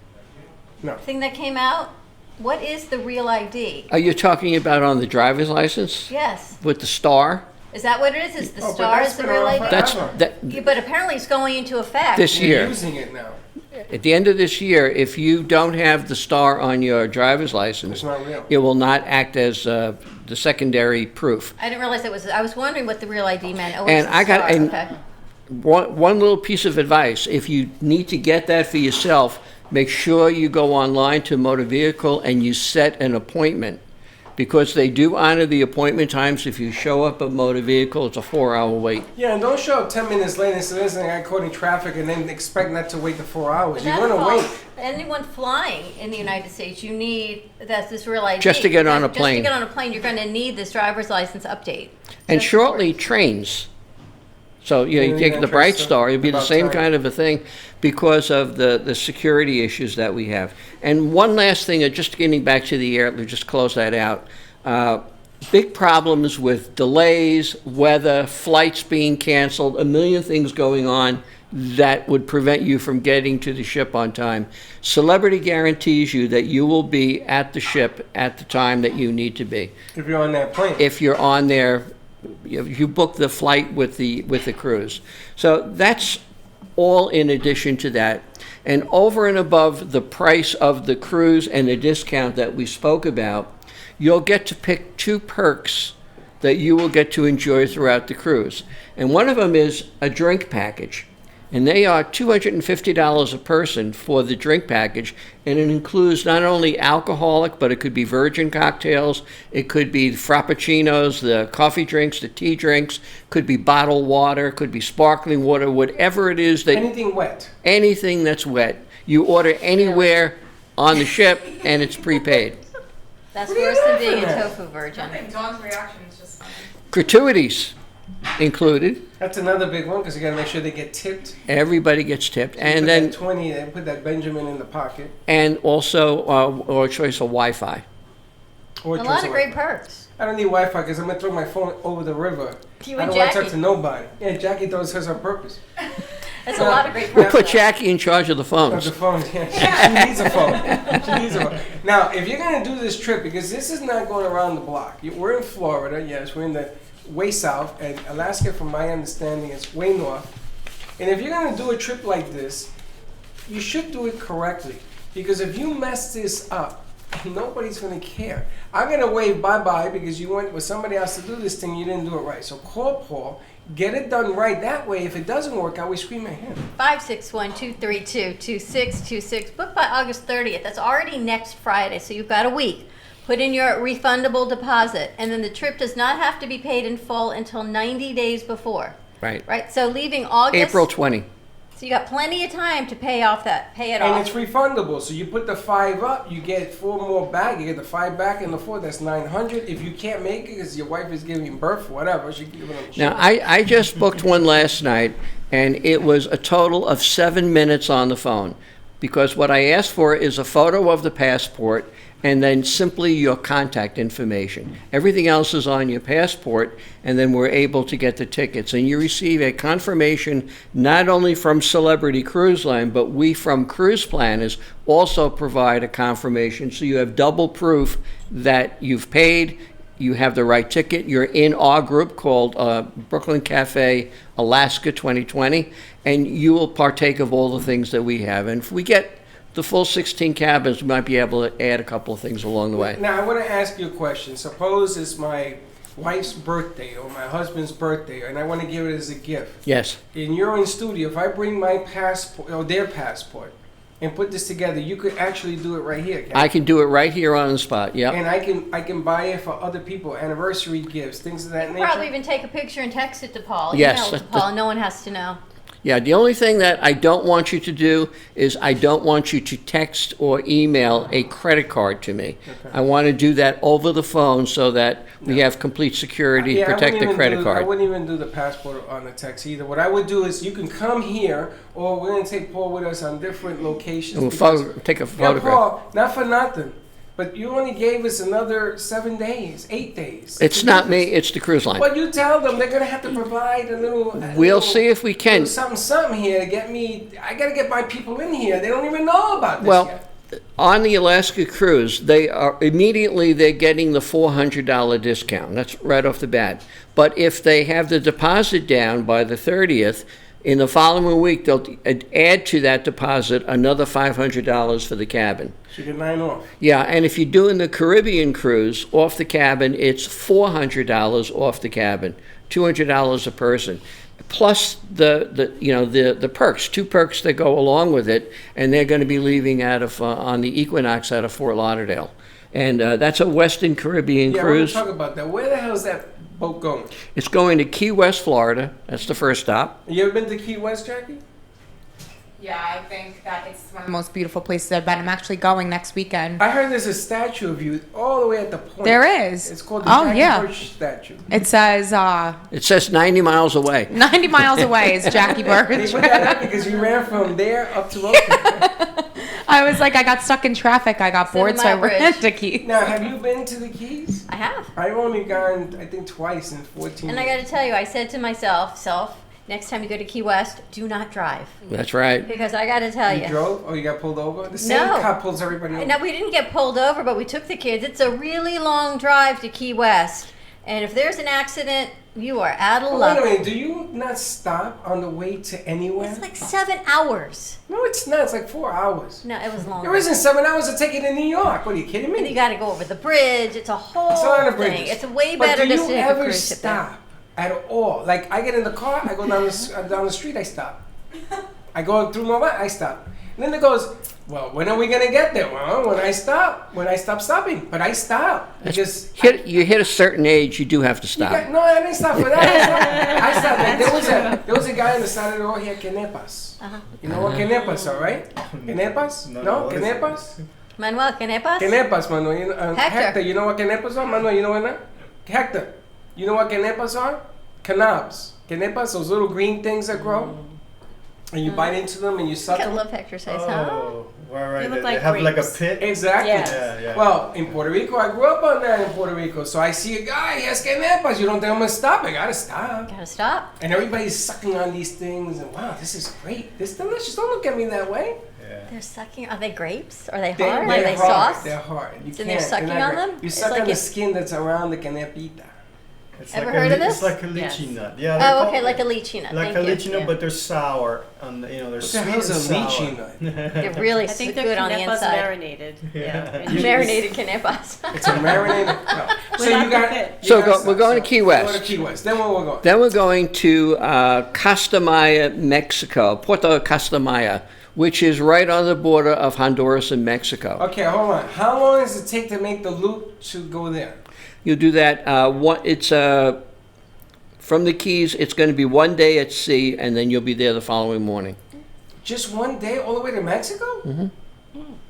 No. thing that came out? What is the Real ID? Are you talking about on the driver's license Yes. with the star? Is that what it is? Is the Oh, but star that's is the been Real around ID? forever. That's that. Yeah, but apparently it's going into effect. This They're year. using it now. At the end of this year, if you don't have the star on your driver's It's license, not real. it will not act as the secondary proof. I didn't realize it was. I was wondering what the Real ID meant. Oh, And it's the I got- star. and- Okay. One little piece of advice, if you need to get that for yourself, make sure you go online to Motor Vehicle and you set an appointment, because they do honor the appointment times. If you show up at Motor Vehicle, it's a 4-hour wait. Yeah, and don't show up 10 minutes late and say, listen, I got caught in traffic and then expect not to wait the 4 hours. But You're that going to involves wait. anyone flying in the United States. You need this Real ID. Just to get on a Just plane. to get on a plane, you're going to need this driver's license update. And That's shortly, important. trains. So, you Yeah, take yeah, the Bright that's Star, it'd be the about same time. kind of a thing because of the security issues that we have. And one last thing, just getting back to the air, just close that out. Big problems with delays, weather, flights being canceled, a million things going on that would prevent you from getting to the ship on time. Celebrity guarantees you that you will be at the ship at the time that you need to be. If you're on that plane. If you're on there, you book the flight with the cruise. So that's all in addition to that. And over and above the price of the cruise and the discount that we spoke about, you'll get to pick 2 perks that you will get to enjoy throughout the cruise. And one of them is a drink package. and they are $250 a person for the drink package, and it includes not only alcoholic, but it could be virgin cocktails, it could be frappuccinos, the coffee drinks, the tea drinks, could be bottled water, could be sparkling water, whatever it is that... Anything wet. Anything that's wet. You order anywhere on the ship, and it's prepaid. That's What are you worse than being a laughing at? tofu virgin. Dawn's reaction is just funny. Gratuities included. That's another big one because you got to make sure they get tipped. Everybody gets tipped. And Put then, that 20 and put that Benjamin in the pocket. and also, or a choice of Wi-Fi. Or A just lot of great Wi-Fi. perks. I don't need Wi-Fi because I'm gonna throw my phone over the river. You I and don't want to Jackie. talk to nobody. Yeah, Jackie throws hers on purpose. That's a lot of great We'll perks. put though. Jackie in charge of the Of phones. the phone. Yeah. She needs a phone. She needs a phone. Now, if you're gonna do this trip, because this is not going around the block. We're in Florida. Yes, we're in the way south, and Alaska, from my understanding, is way north. And if you're gonna do a trip like this, you should do it correctly. Because if you mess this up, nobody's gonna care. I'm gonna wave bye-bye because you went with somebody else to do this thing, you didn't do it right. So call Paul, get it done right. That way, if it doesn't work out, we scream at him. 561-232-2626. Book by August 30th. That's already next Friday, so you've got a week. Put in your refundable deposit, and then the trip does not have to be paid in full until 90 days before. Right. Right? So leaving August. April 20. So you got plenty of time to pay it And off. it's refundable. So you put the 5 up, you get 4 more back. You get the 5 back and the 4. That's 900. If you can't make it because your wife is giving birth, whatever, she can give it on the Now, show. I just booked one last night, and it was a total of 7 minutes on the phone. Because what I asked for is a photo of the passport and then simply your contact information. Everything else is on your passport, and then we're able to get the tickets. And you receive a confirmation not only from Celebrity Cruise Line, but we from Cruise Planners also provide a confirmation. So you have double proof that you've paid, you have the right ticket, you're in our group called Brooklyn Cafe Alaska 2020, and you will partake of all the things that we have. And if we get the full 16 cabins, we might be able to add a couple of things along the way. Now, I want to ask you a question. Suppose it's my wife's birthday or my husband's birthday, and I want to give it as a gift. Yes. And you're in studio. If I bring my passport, or their passport, and put this together, you could actually do it right here, Captain. I can do it right here on the spot, yep. And I can buy it for other people, anniversary gifts, things of that nature. Probably even take a picture and text it to Paul. Yes, Email it to Paul. No one has to know. Yeah, the only thing that I don't want you to do is I don't want you to text or email a credit card to me. Okay. I want to do that over the phone so that we have complete security, Yeah, I protect wouldn't the even credit I card. wouldn't even do the passport on the text either. What I would do is you can come here, or we're going to take Paul with us on different locations. We'll because- take a Yeah, photograph. Paul, not for nothing, but you only gave us another 7 days, 8 days. It's not me, it's the cruise line. But you tell them they're going to have to provide a little. We'll see if we can. Something here to get me. I got to get my people in here. They don't even know about this Well, yet. on the Alaska cruise, they're getting the $400 discount. That's right off the bat. But if they have the deposit down by the 30th, in the following week, they'll add to that deposit another $500 for the cabin. So you get 9 off. Yeah, and if you're doing the Caribbean cruise off the cabin, it's $400 off the cabin, $200 a person, plus the perks, 2 perks that go along with it, and they're going to be leaving out of on the Equinox out of Fort Lauderdale, and that's a Western Caribbean Yeah, cruise. I want to talk about that. Where the hell is that boat going? It's going to Key West, Florida. That's the first stop. You ever been to Key West, Jackie? Yeah, I think that it's one of the most beautiful places I've been. I'm actually going next weekend. I heard there's a statue of you all the way at the point. There is. It's called the Oh, Jackie yeah. Birch statue. It says It says 90 miles away. 90 miles away is Jackie They Birch. put that up because you ran from there up to Oakland. I was like, I got stuck in traffic. I got bored, so I 7 Mile ran Bridge. to Key. Now, have you been to the Keys? I have. I've only gone, I think, twice in 14 And I got to tell you, I said to myself, next time you go to Key West, do not drive. That's right. Because I got to tell You you. drove? Oh, you got pulled over? The same No. cop pulls everybody over. No, we didn't get pulled over, but we took the kids. It's a really long drive to Key West. And if there's an accident, you are out of But luck. wait a minute, do you not stop on the way to anywhere? It's like 7 hours. No, it's not. It's like 4 hours. No, it was longer. There isn't 7 hours to take you to New York. What are you kidding And me? you got to go over the bridge. It's a whole It's a lot of thing. bridges. It's a way But better do just to you take a ever cruise ship there. stop at all? Like, I get in the car, I go down the street, I stop. I go through my mind, I stop. And then it goes, well, when are we gonna get there? Well, when I stop stopping. But I stop because You hit a certain age, you do have to stop. no, I didn't stop for that. I stopped. Like, there was a guy on the side of the road. He had quenepas. You know what quenepas are, right? Quenepas? No, quenepas. Manuel, ¿quenepas? Quenepas, Manuel. You know, Hector. you know what quenepas are? Manuel, you know what not? Hector, you know what quenepas are? Canabs. Quenepas, those little green things that grow. And you bite into them and you suck I them. love Hector's face, huh? Oh, right. They look They like have like a grapes. pit. Exactly. Yes. Yeah. Well, in Puerto Rico, I grew up on that in Puerto Rico. So I see a guy, he has quenepas. You don't think I'm going to stop? I got to stop. Gotta stop. And everybody's sucking on these things. And wow, this is great. This is delicious. Don't look at me that way. They're sucking. Are they grapes? Are they They're hard? Are they hard. soft? They're hard. You So can't. they're sucking not on great. them? You It's suck like on the a- skin that's around the quenepita. It's Ever like heard of It's this? like a lychee Yes. nut. Yeah. they're Oh, okay, called- like a lychee nut. Like Thank a you. lychee nut, but they're sour. And they're What sweet the hell's and a sour. lychee nut? They're really I think good they're on the quenepas inside. marinated. Yeah. Marinated quenepas. It's a marinated. No. So Without you got. the pit. you So got we're going to Key West. Go to Key West. Then where we're going? Then we're going to Costa Maya, Mexico, Puerto Costa Maya, which is right on the border of Honduras and Mexico. Okay, hold on. How long does it take to make the loop to go there? You'll do that. It's from the Keys. It's going to be 1 day at sea, and then you'll be there the following morning. Just 1 day all the way to Mexico? Mm-hmm.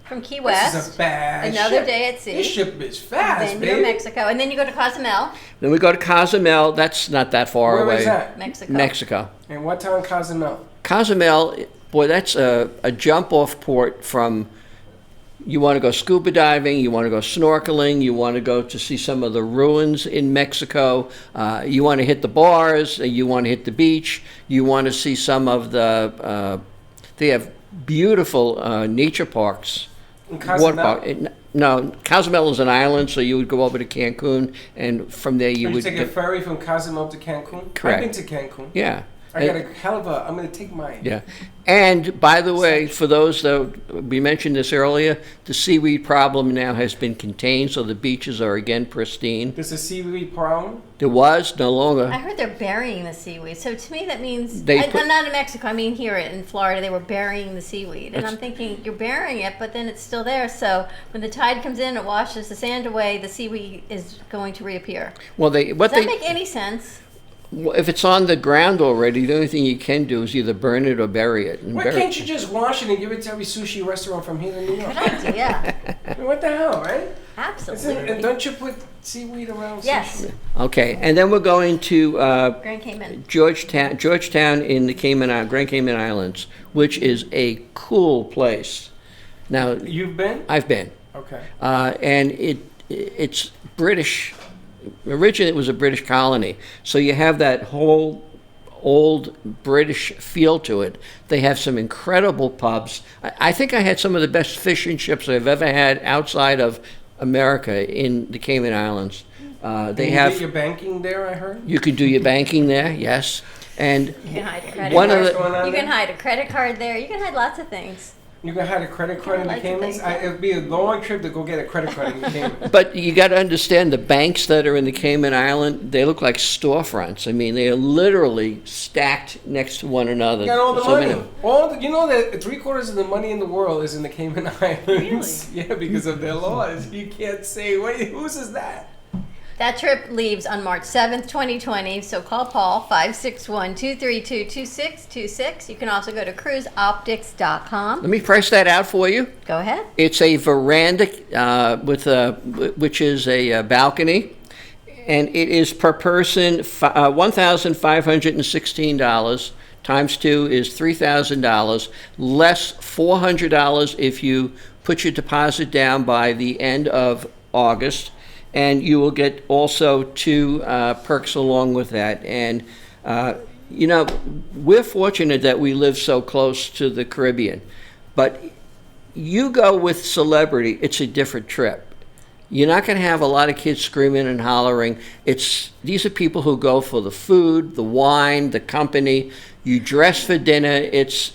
From Key This West. is a bad Another ship. day at sea. This ship is fast, Then baby. you're Mexico. And then you go to Cozumel, Then we go to Cozumel. That's not that far Where away. is that? Mexico. Mexico. And what town Cozumel? Cozumel, boy, that's a jump-off port from. You want to go scuba diving, you want to go snorkeling, you want to go to see some of the ruins in Mexico, you want to hit the bars, you want to hit the beach, you want to see some of the, they have beautiful nature parks. In Cozumel? No, Cozumel is an island, so you would go over to Cancun, and from there you You would. take a ferry from Cozumel to Cancun? Correct. I've been to Cancun. Yeah. I got a hell of a. I'm going to take mine. Yeah. And by the way, for those that we mentioned this earlier, the seaweed problem now has been contained, so the beaches are again pristine. There's a seaweed problem. There was no longer. I heard they're burying the seaweed. So to me, that means They put- I'm not in Mexico. I mean here in Florida, they were burying the seaweed, and It's- I'm thinking you're burying it, but then it's still there. So when the tide comes in, it washes the sand away. The seaweed is going to reappear. Well, Does that make any sense? if it's on the ground already, the only thing you can do is either burn it or bury it. And Why bury can't you just wash it and give it to every sushi restaurant from here to New York? Good idea. I mean, what the hell, right? Absolutely. And don't you put seaweed around Yes. sushi? Okay, and then we're going to Grand Cayman. Georgetown in the Grand Cayman Islands, which is a cool place. Now, You've been? I've been. Okay. And it's British. Originally, it was a British colony, so you have that whole old British feel to it. They have some incredible pubs. I think I had some of the best fish and chips I've ever had outside of America in the Cayman Islands. They you have. get your banking there, I heard? You can do your banking there, yes. And You can hide a credit one of card. the, Going on You can there? hide a credit card there. You can hide lots of things. You can have a credit card in the I'd like to Caymans? think so. It'd be a long trip to go get a credit card in the Caymans. But you got to understand the banks that are in the Cayman Island, they look like storefronts. I mean, they are literally stacked next to one another. You got all the So money. many- You know that 3/4 of the money in the world is in the Cayman Islands. Yeah, because of their laws. You can't say, wait, whose is that? That trip leaves on March 7th, 2020, so call Paul, 561-232-2626. You can also go to cruiseoptics.com. Let me price that out for you. Go ahead. It's a veranda which is a balcony, and it is per person $1,516. Times 2 is $3,000, less $400 if you put your deposit down by the end of August. And you will get also 2 perks along with that. And, we're fortunate that we live so close to the Caribbean. But you go with celebrity, it's a different trip. You're not going to have a lot of kids screaming and hollering. These are people who go for the food, the wine, the company. You dress for dinner. It's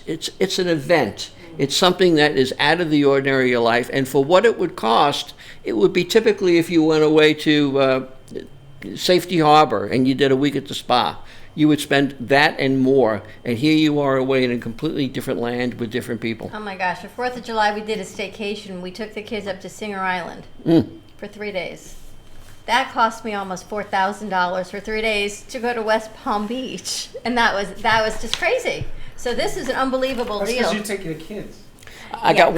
an event. It's something that is out of the ordinary of your life. And for what it would cost, it would be typically if you went away to Safety Harbor and you did a week at the spa. you would spend that and more. And here you are away in a completely different land with different people. Oh my gosh, for 4th of July we did a staycation. We took the kids up to Singer Island for 3 days. That cost me almost $4,000 for 3 days to go to West Palm Beach. And that was just crazy. So this is an unbelievable That's deal. because you take your kids. I got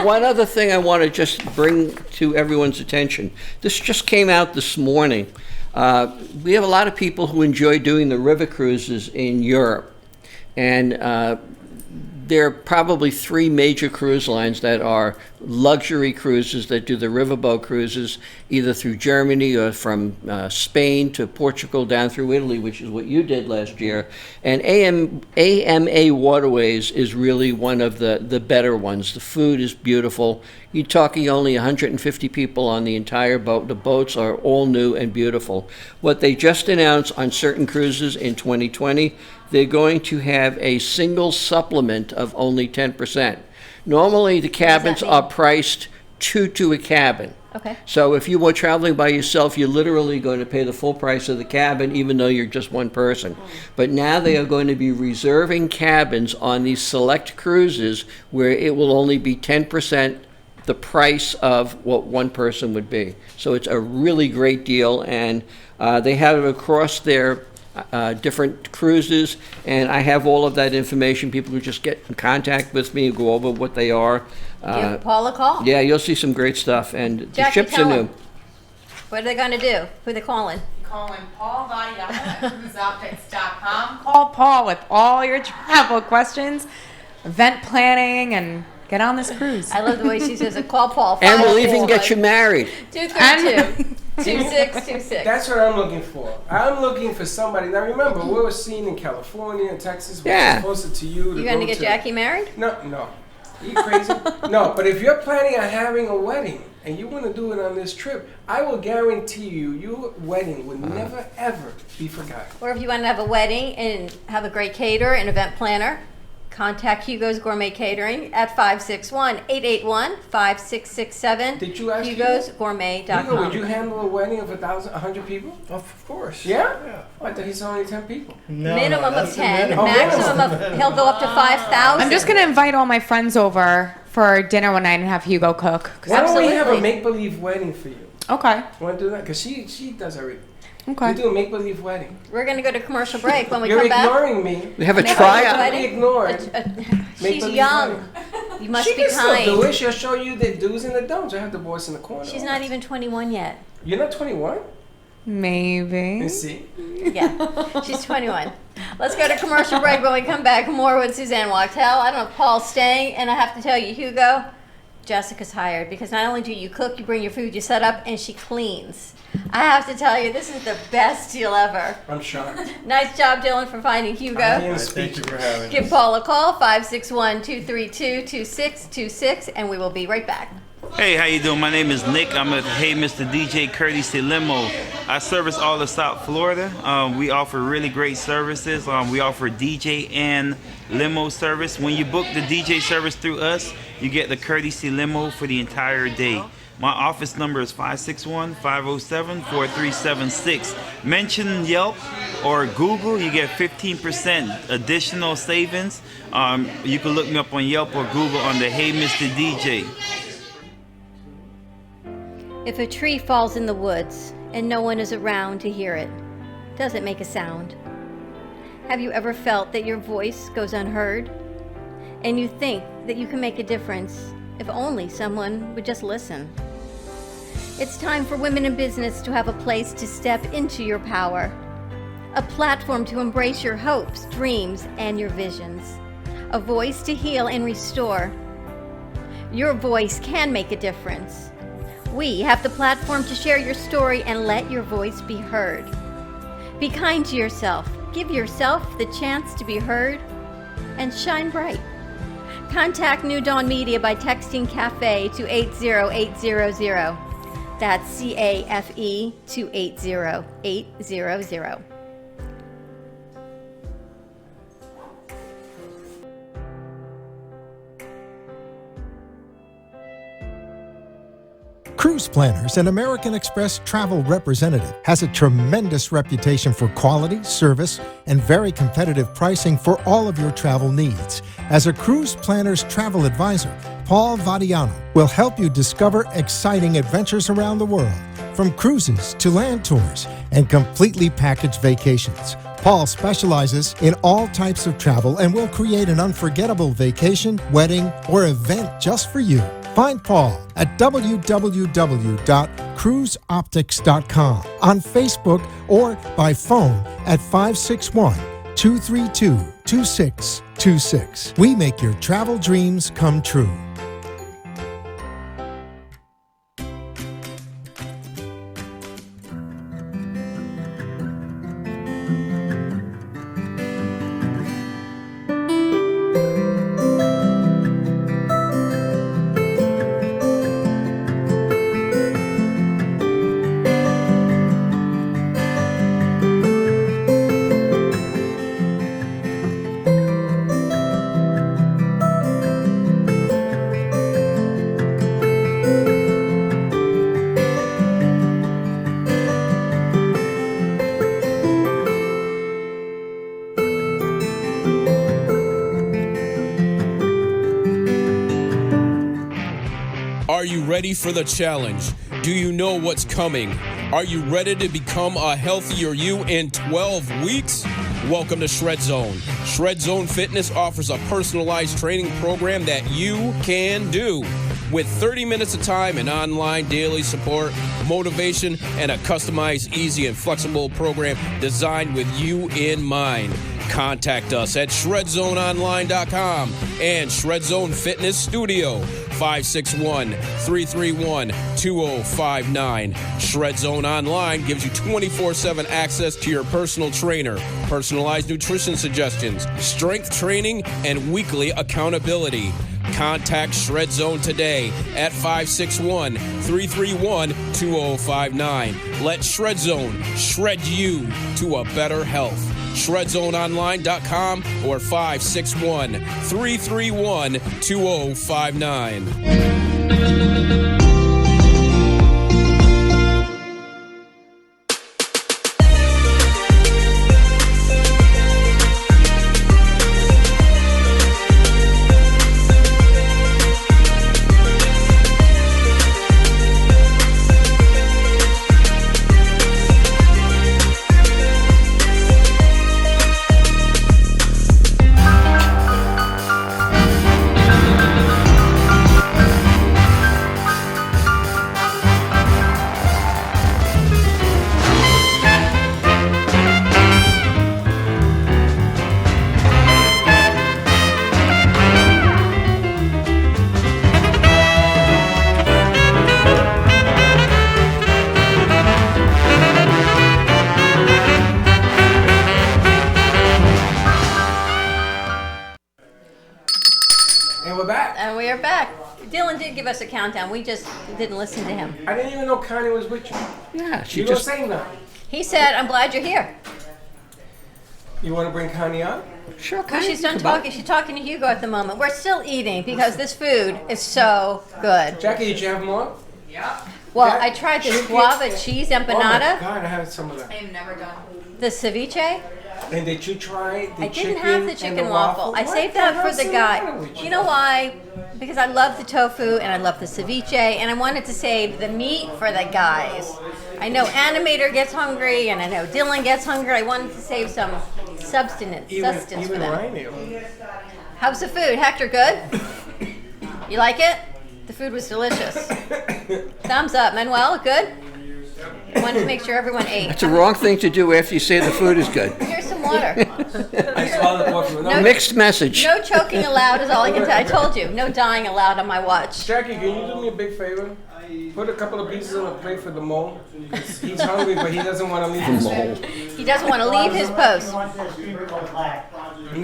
one other thing I want to just bring to everyone's attention. This just came out this morning. We have a lot of people who enjoy doing the river cruises in Europe, and there are probably 3 major cruise lines that are luxury cruises that do the riverboat cruises, either through Germany or from Spain to Portugal down through Italy, which is what you did last year. And AMA Waterways is really one of the better ones. The food is beautiful. You're talking only 150 people on the entire boat. The boats are all new and beautiful. What they just announced on certain cruises in 2020, they're going to have a single supplement of only 10%. Normally, the cabins are priced 2 to a cabin. Okay. So if you were traveling by yourself, you're literally going to pay the full price of the cabin, even though you're just one person. But now they are going to be reserving cabins on these select cruises where it will only be 10% the price of what one person would be. So it's a really great deal, and they have it across their different cruises, and I have all of that information. People who just get in contact with me, go over what they are. Give Paul a call. Yeah, you'll see some great stuff, and the Jackie, ships are tell new. him. What are they going to do? Who are they calling? Calling Paul Vadiana at cruiseoptics.com. Call Paul with all your travel questions, event planning, and get on this cruise. I love the way she says it. Call Paul. And we'll even get you married. 232 2626. That's what I'm looking for. I'm looking for somebody. Now remember, we were seen in California and Texas, which Yeah. is closer to you. You going to get Jackie married? No. Are you crazy? No, but if you're planning on having a wedding and you want to do it on this trip, I will guarantee you, your wedding will never ever be forgotten. Or if you want to have a wedding and have a great caterer and event planner, contact Hugo's Gourmet Catering at 561-881-5667. Did you ask Hugo'sGourmet.com. Hugo, would you handle a wedding of 100 people? Of course. Yeah? Oh, I thought he's only 10 people. Minimum of that's the 10, minimum. maximum of, he'll go up to 5,000. I'm just going to invite all my friends over for dinner one night and have Hugo cook. Why don't we have a Absolutely. make-believe wedding for you? Okay. Want to do that? Because she does everything. Okay. We do a make-believe wedding. We're going to go to commercial break when we You're come back. ignoring me. We have a Never tryout. wedding. We ignored. She's Make-believe young. wedding. You must She be can still do kind. it. She'll show you the do's and the don'ts. I have the boys in the corner. She's not even 21 yet. You're not 21? Maybe. You see? Yeah, she's 21. Let's go to commercial break. When we come back, more with Suzanne Wachtel. I don't know if Paul's staying, and I have to tell you, Hugo, Jessica's hired because not only do you cook, you bring your food, you set up, and she cleans. I have to tell you, this is the best deal ever. I'm shocked. Nice job, Dylan, for finding Hugo. Thank you for having Give us. Paul a call, 561-232-2626, and we will be right back. Hey, how you doing? My name is Nick. I'm with Hey Mr. DJ Courtesy Limo. I service all of South Florida. We offer really great services. We offer DJ and limo service. When you book the DJ service through us, you get the Courtesy Limo for the entire day. My office number is 561-507-4376. Mention Yelp or Google, you get 15% additional savings. You can look me up on Yelp or Google under Hey Mr. DJ. If a tree falls in the woods and no one is around to hear it, does it make a sound? Have you ever felt that your voice goes unheard? And you think that you can make a difference if only someone would just listen? It's time for women in business to have a place to step into your power, a platform to embrace your hopes, dreams, and your visions, a voice to heal and restore. Your voice can make a difference. We have the platform to share your story and let your voice be heard. Be kind to yourself. Give yourself the chance to be heard and shine bright. Contact New Dawn Media by texting CAFE to 80800. That's CAFE to 80800. Cruise Planners, an American Express travel representative, has a tremendous reputation for quality, service, and very competitive pricing for all of your travel needs. As a Cruise Planners travel advisor, Paul Vadiano will help you discover exciting adventures around the world, from cruises to land tours and completely packaged vacations. Paul specializes in all types of travel and will create an unforgettable vacation, wedding, or event just for you. Find Paul at www.cruiseoptics.com, on Facebook, or by phone at 561-232-2626. We make your travel dreams come true. Are you ready for the challenge? Do you know what's coming? Are you ready to become a healthier you in 12 weeks? Welcome to Shred Zone. Shred Zone Fitness offers a personalized training program that you can do. With 30 minutes of time and online daily support, motivation, and a customized, easy, and flexible program designed with you in mind. Contact us at shredzoneonline.com and Shred Zone Fitness Studio, 561-331-2059. Shred Zone Online gives you 24/7 access to your personal trainer, personalized nutrition suggestions, strength training, and weekly accountability. Contact Shred Zone today at 561-331-2059. Let Shred Zone shred you to a better health. ShredZoneOnline.com or 561-331-2059. And we are back. Dylan did give us a countdown. We just didn't listen to him. I didn't even know Connie was with you. Yeah, she You just. don't say nothing. He said, I'm glad you're here. You want to bring Connie on? Sure, Well, Connie, she's done come on. talking. She's talking to Hugo at the moment. We're still eating because this food is so good. Jackie, did you have more? Well, Jack- I tried the chicken- guava cheese Oh my empanada, God, I had some of that. I have never done. the ceviche. And did you try the I chicken? didn't have the and chicken the waffle. I What saved that for hell's the matter guy. with You know why? Because I love the tofu and I love the ceviche, and I wanted to save the meat for the guys. I know Animator gets hungry, and I know Dylan gets hungry. I wanted to save some sustenance for Even them. Ryan ate them. How's the food, Hector? Good? You like it? The food was delicious. Thumbs up. Manuel, good? I wanted to make sure everyone ate. It's a wrong thing to do after you say the food is good. Here's some water. I swallowed the coffee. No- Mixed message. No choking allowed is all I can tell. I told you, no dying allowed on my watch. Jackie, can you do me a big favor? Put a couple of pieces on a plate for the mole. He's hungry, but he doesn't want to leave his Mole. He doesn't want to leave his post. No,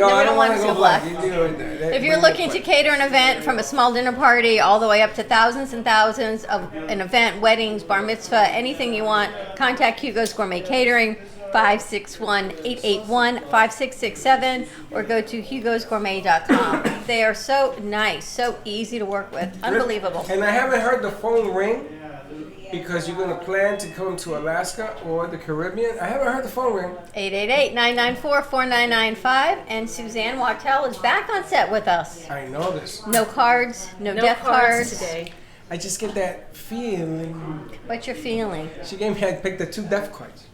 we I don't don't want want to to go go black. black. You do it. If you're looking to cater an event from a small dinner party all the way up to thousands and thousands of an event, weddings, bar mitzvah, anything you want, contact Hugo's Gourmet Catering, 561-881-5667, or go to hugosgourmet.com. They are so nice, so easy to work with. Unbelievable. And I haven't heard the phone ring because you're going to plan to come to Alaska or the Caribbean. I haven't heard the phone ring. 888-994-4995. And Suzanne Wachtel is back on set with us. I know this. No cards, no death cards cards. today. I just get that feeling. What's your feeling? She gave me, I picked the 2 death cards.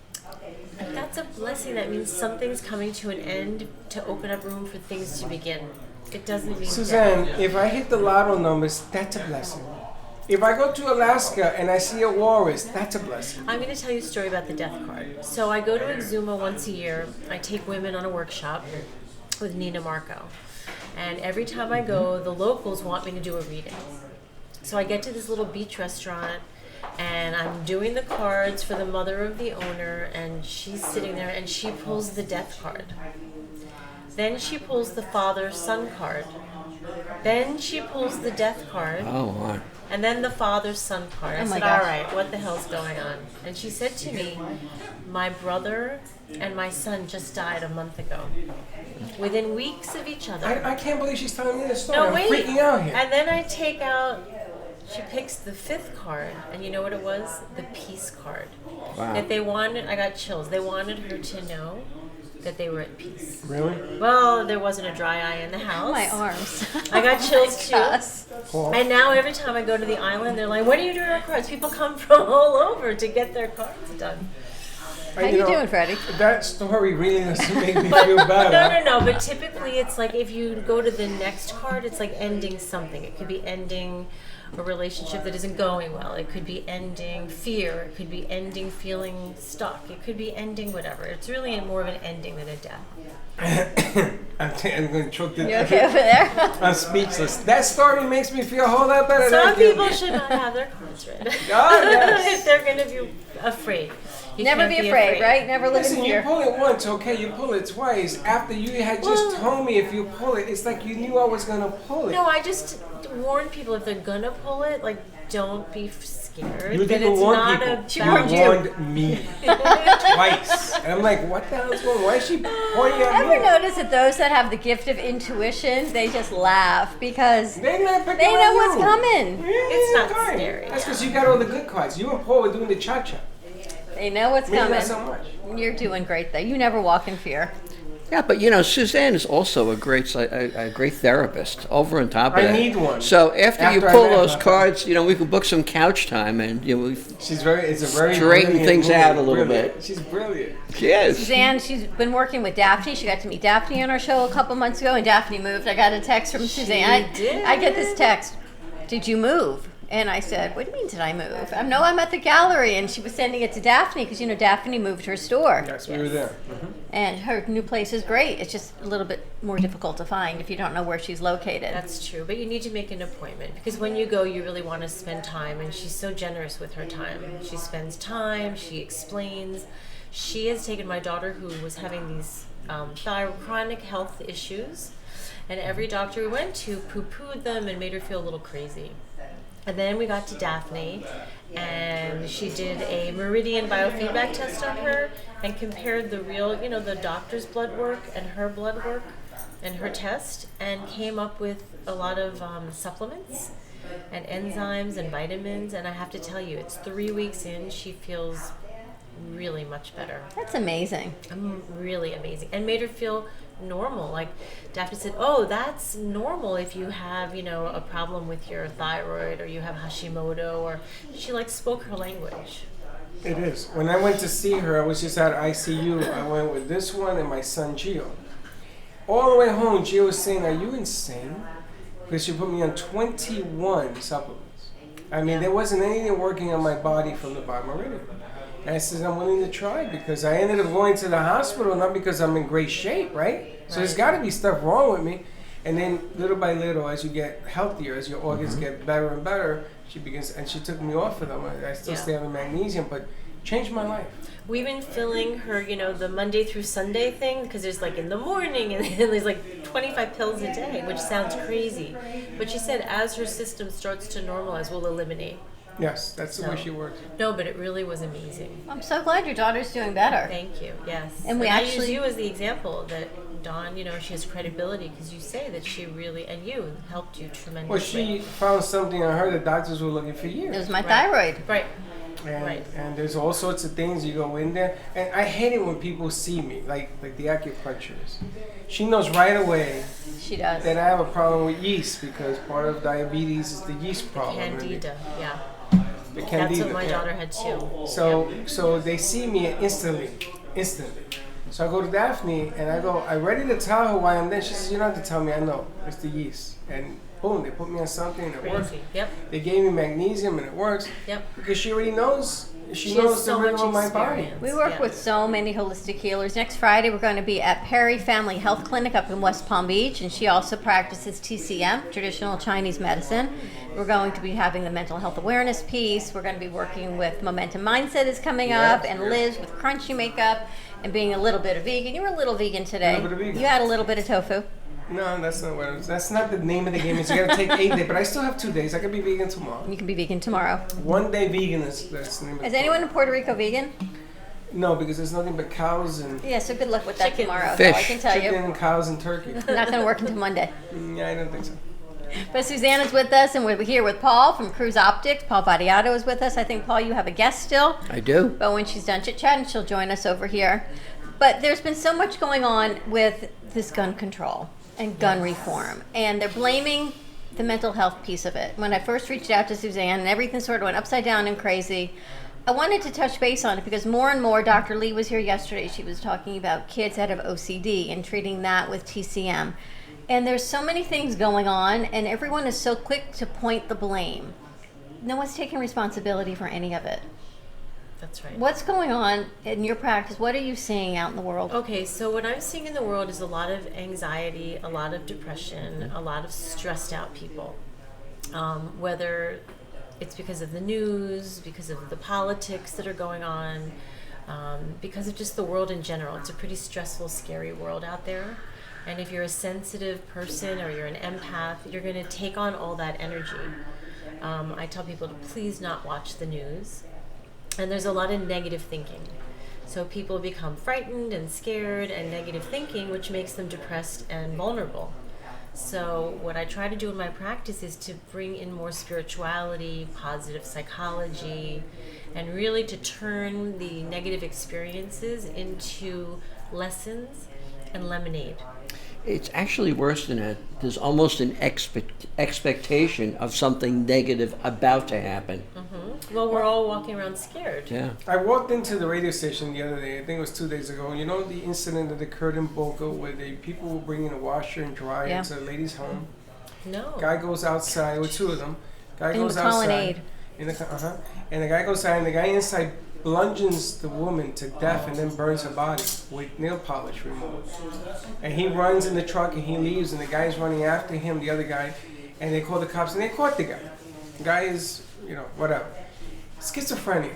That's a blessing. That means something's coming to an end to open up room for things to begin. It doesn't mean Suzanne, if I hit the lotto numbers, that's a blessing. If I go to Alaska and I see a walrus, that's a blessing. I'm going to tell you a story about the death card. So I go to Exuma once a year. I take women on a workshop with Nina Marco. And every time I go, the locals want me to do a reading. So I get to this little beach restaurant, and I'm doing the cards for the mother of the owner, and she's sitting there, and she pulls the death card. Then she pulls the father-son card. Then she pulls the death card. Oh, my. And then the father-son card. I Oh my said, gosh. all right, what the hell's going on? And she said to me, my brother and my son just died a month ago. Within weeks of each other. I can't believe she's telling me this story. No, I'm wait. freaking out here. And then I take out, she picks the 5th card, and you know what it was? The peace card. Wow. That they wanted, I got chills. They wanted her to know that they were at peace. Really? Well, there wasn't a dry eye in the house. Oh, my arms. I got chills too. Gosh. And now every time I go to the island, they're like, when are you doing our cards? People come from all over to get their cards done. How you doing, Freddie? That story really doesn't make me But, feel bad. no. But typically it's like if you go to the next card, it's like ending something. It could be ending a relationship that isn't going well. It could be ending fear. It could be ending feeling stuck. It could be ending whatever. It's really more of an ending than a death. I'm going to choke this. You okay over there? I'm speechless. That story makes me feel a whole lot better. Some than I do. people should not have their cards read. yes. If they're going to be afraid. You Never can't be afraid, right? Never live Listen, in you fear. pull it once, okay? You pull it twice. After you had just told me if you pull it, it's like you knew I was going to pull it. No, I just warn people if they're going to pull it, like, don't be scared. You that didn't it's warn not people. a She balance. warned me twice. And I'm like, what the hell's going on? Why is she pointing at Ever me? notice that those that have the gift of intuition, they just laugh because They know what's coming. It's not scary. That's because you got all the good cards. You and Paul were doing the cha-cha. They know what's Me, coming. not so much. You're doing great, though. You never walk in fear. Yeah, but you know, Suzanne is also a great therapist. Over on top of I that, need one. So after you After I pull met those her. cards, you know, we can book some couch time, and you know, It's a very straighten brilliant things woman. out a little Brilliant. bit. She's brilliant. She is. Suzanne, she's been working with Daphne. She got to meet Daphne on our show a couple months ago, and Daphne moved. I got a text from Suzanne. I get this text. Did you move? And I said, what do you mean did I move? No, I'm at the gallery. And she was sending it to Daphne because, you know, Daphne moved her store. Yes, we were there. Mm-hmm. And her new place is great. It's just a little bit more difficult to find if you don't know where she's located. That's true, but you need to make an appointment because when you go, you really want to spend time, and she's so generous with her time. She spends time, she explains. She has taken my daughter who was having these chronic health issues, and every doctor we went to poo-pooed them and made her feel a little crazy. And then we got to Daphne, and she did a meridian biofeedback test on her and compared the real, you know, the doctor's blood work and her blood work and her test, and came up with a lot of supplements and enzymes and vitamins. And I have to tell you, it's 3 weeks in, she feels really much better. That's amazing. Really amazing. And made her feel normal. Like Daphne said, oh, that's normal if you have, you know, a problem with your thyroid or you have Hashimoto, or she like spoke her language. It is. When I went to see her, I was just at ICU. I went with this one and my son Gio. All the way home, Gio was saying, are you insane? Because she put me on 21 supplements. I mean, there wasn't anything working on my body from the biomeridian. And I said, I'm willing to try, because I ended up going to the hospital, not because I'm in great shape, right? So there's got to be stuff wrong with me. And then little by little, as you get healthier, as your organs get better and better, she begins, and she took me off of them. I still stay on the magnesium, but changed my life. We've been filling her, you know, the Monday through Sunday thing, because there's like in the morning and there's like 25 pills a day, which sounds crazy. But she said as her system starts to normalize, we'll eliminate. Yes, that's the way she works. No, but it really was amazing. I'm so glad your daughter's doing better. Thank you. Yes. And we I actually use you as the example that Dawn, you know, she has credibility because you say that she really, and you helped you tremendously. Well, she found something on her that doctors were looking for years. It was my thyroid. Right. And there's all sorts of things. You go in there, and I hate it when people see me, like the acupuncturist. She knows right away. She does. That I have a problem with yeast because part of diabetes is the yeast problem. Candida, yeah. The candida. That's what my daughter had too. So they see me instantly. So I go to Daphne and I go, I'm ready to tell her why I'm there. She says, you don't have to tell me, I know. It's the yeast. And boom, they put me on something and it works. Yep. They gave me magnesium and it works. Yep. Because she already knows. She knows the rhythm of my body. We work with so many holistic healers. Next Friday, we're going to be at Perry Family Health Clinic up in West Palm Beach, and she also practices TCM, traditional Chinese medicine. We're going to be having the mental health awareness piece. We're going to be working with Momentum Mindset is coming up, and Liz with Crunchy Makeup, and being a little bit of vegan. You were a little vegan today. A little bit of vegan. You had a little bit of tofu. No, that's not what it was. That's not the name of the game. It's you got to take 8 days, but I still have 2 days. I can be vegan tomorrow. You can be vegan tomorrow. 1 day vegan that's the name of Is the anyone in Puerto Rico vegan? No, because there's nothing but cows and Yeah, so good luck with that tomorrow. Fish. So I can tell chicken, you. cows, and turkey. Not going to work until Monday. Yeah, I don't think so. But Susanna's with us, and we're here with Paul from Cruise Optics. Paul Vadiato is with us. I think, Paul, you have a guest still. I do. But when she's done chit-chatting, she'll join us over here. But there's been so much going on with this gun control and gun reform, and they're blaming the mental health piece of it. When I first reached out to Suzanne and everything sort of went upside down and crazy, I wanted to touch base on it because more and more, Dr. Lee was here yesterday, she was talking about kids that have OCD and treating that with TCM. And there's so many things going on, and everyone is so quick to point the blame. No one's taking responsibility for any of it. That's right. What's going on in your practice? What are you seeing out in the world? Okay, so what I'm seeing in the world is a lot of anxiety, a lot of depression, a lot of stressed out people. Whether it's because of the news, because of the politics that are going on, because of just the world in general. It's a pretty stressful, scary world out there. And if you're a sensitive person or you're an empath, you're going to take on all that energy. I tell people to please not watch the news. And there's a lot of negative thinking. So people become frightened and scared and negative thinking, which makes them depressed and vulnerable. So what I try to do in my practice is to bring in more spirituality, positive psychology, and really to turn the negative experiences into lessons and lemonade. It's actually worse than that. There's almost an expectation of something negative about to happen. Mm-hmm. Well, we're all walking around scared. Yeah. I walked into the radio station the other day, I think it was 2 days ago. You know the incident that occurred in Boca where the people were bringing a washer and dryer to a lady's home? No. Guy goes outside, with 2 of them. Guy In goes the outside. colonnade. And the guy goes outside, and the guy inside bludgeons the woman to death and then burns her body with nail polish removed. And he runs in the truck and he leaves, and the guy's running after him, the other guy, and they call the cops and they caught the guy. The guy is, whatever. Schizophrenia.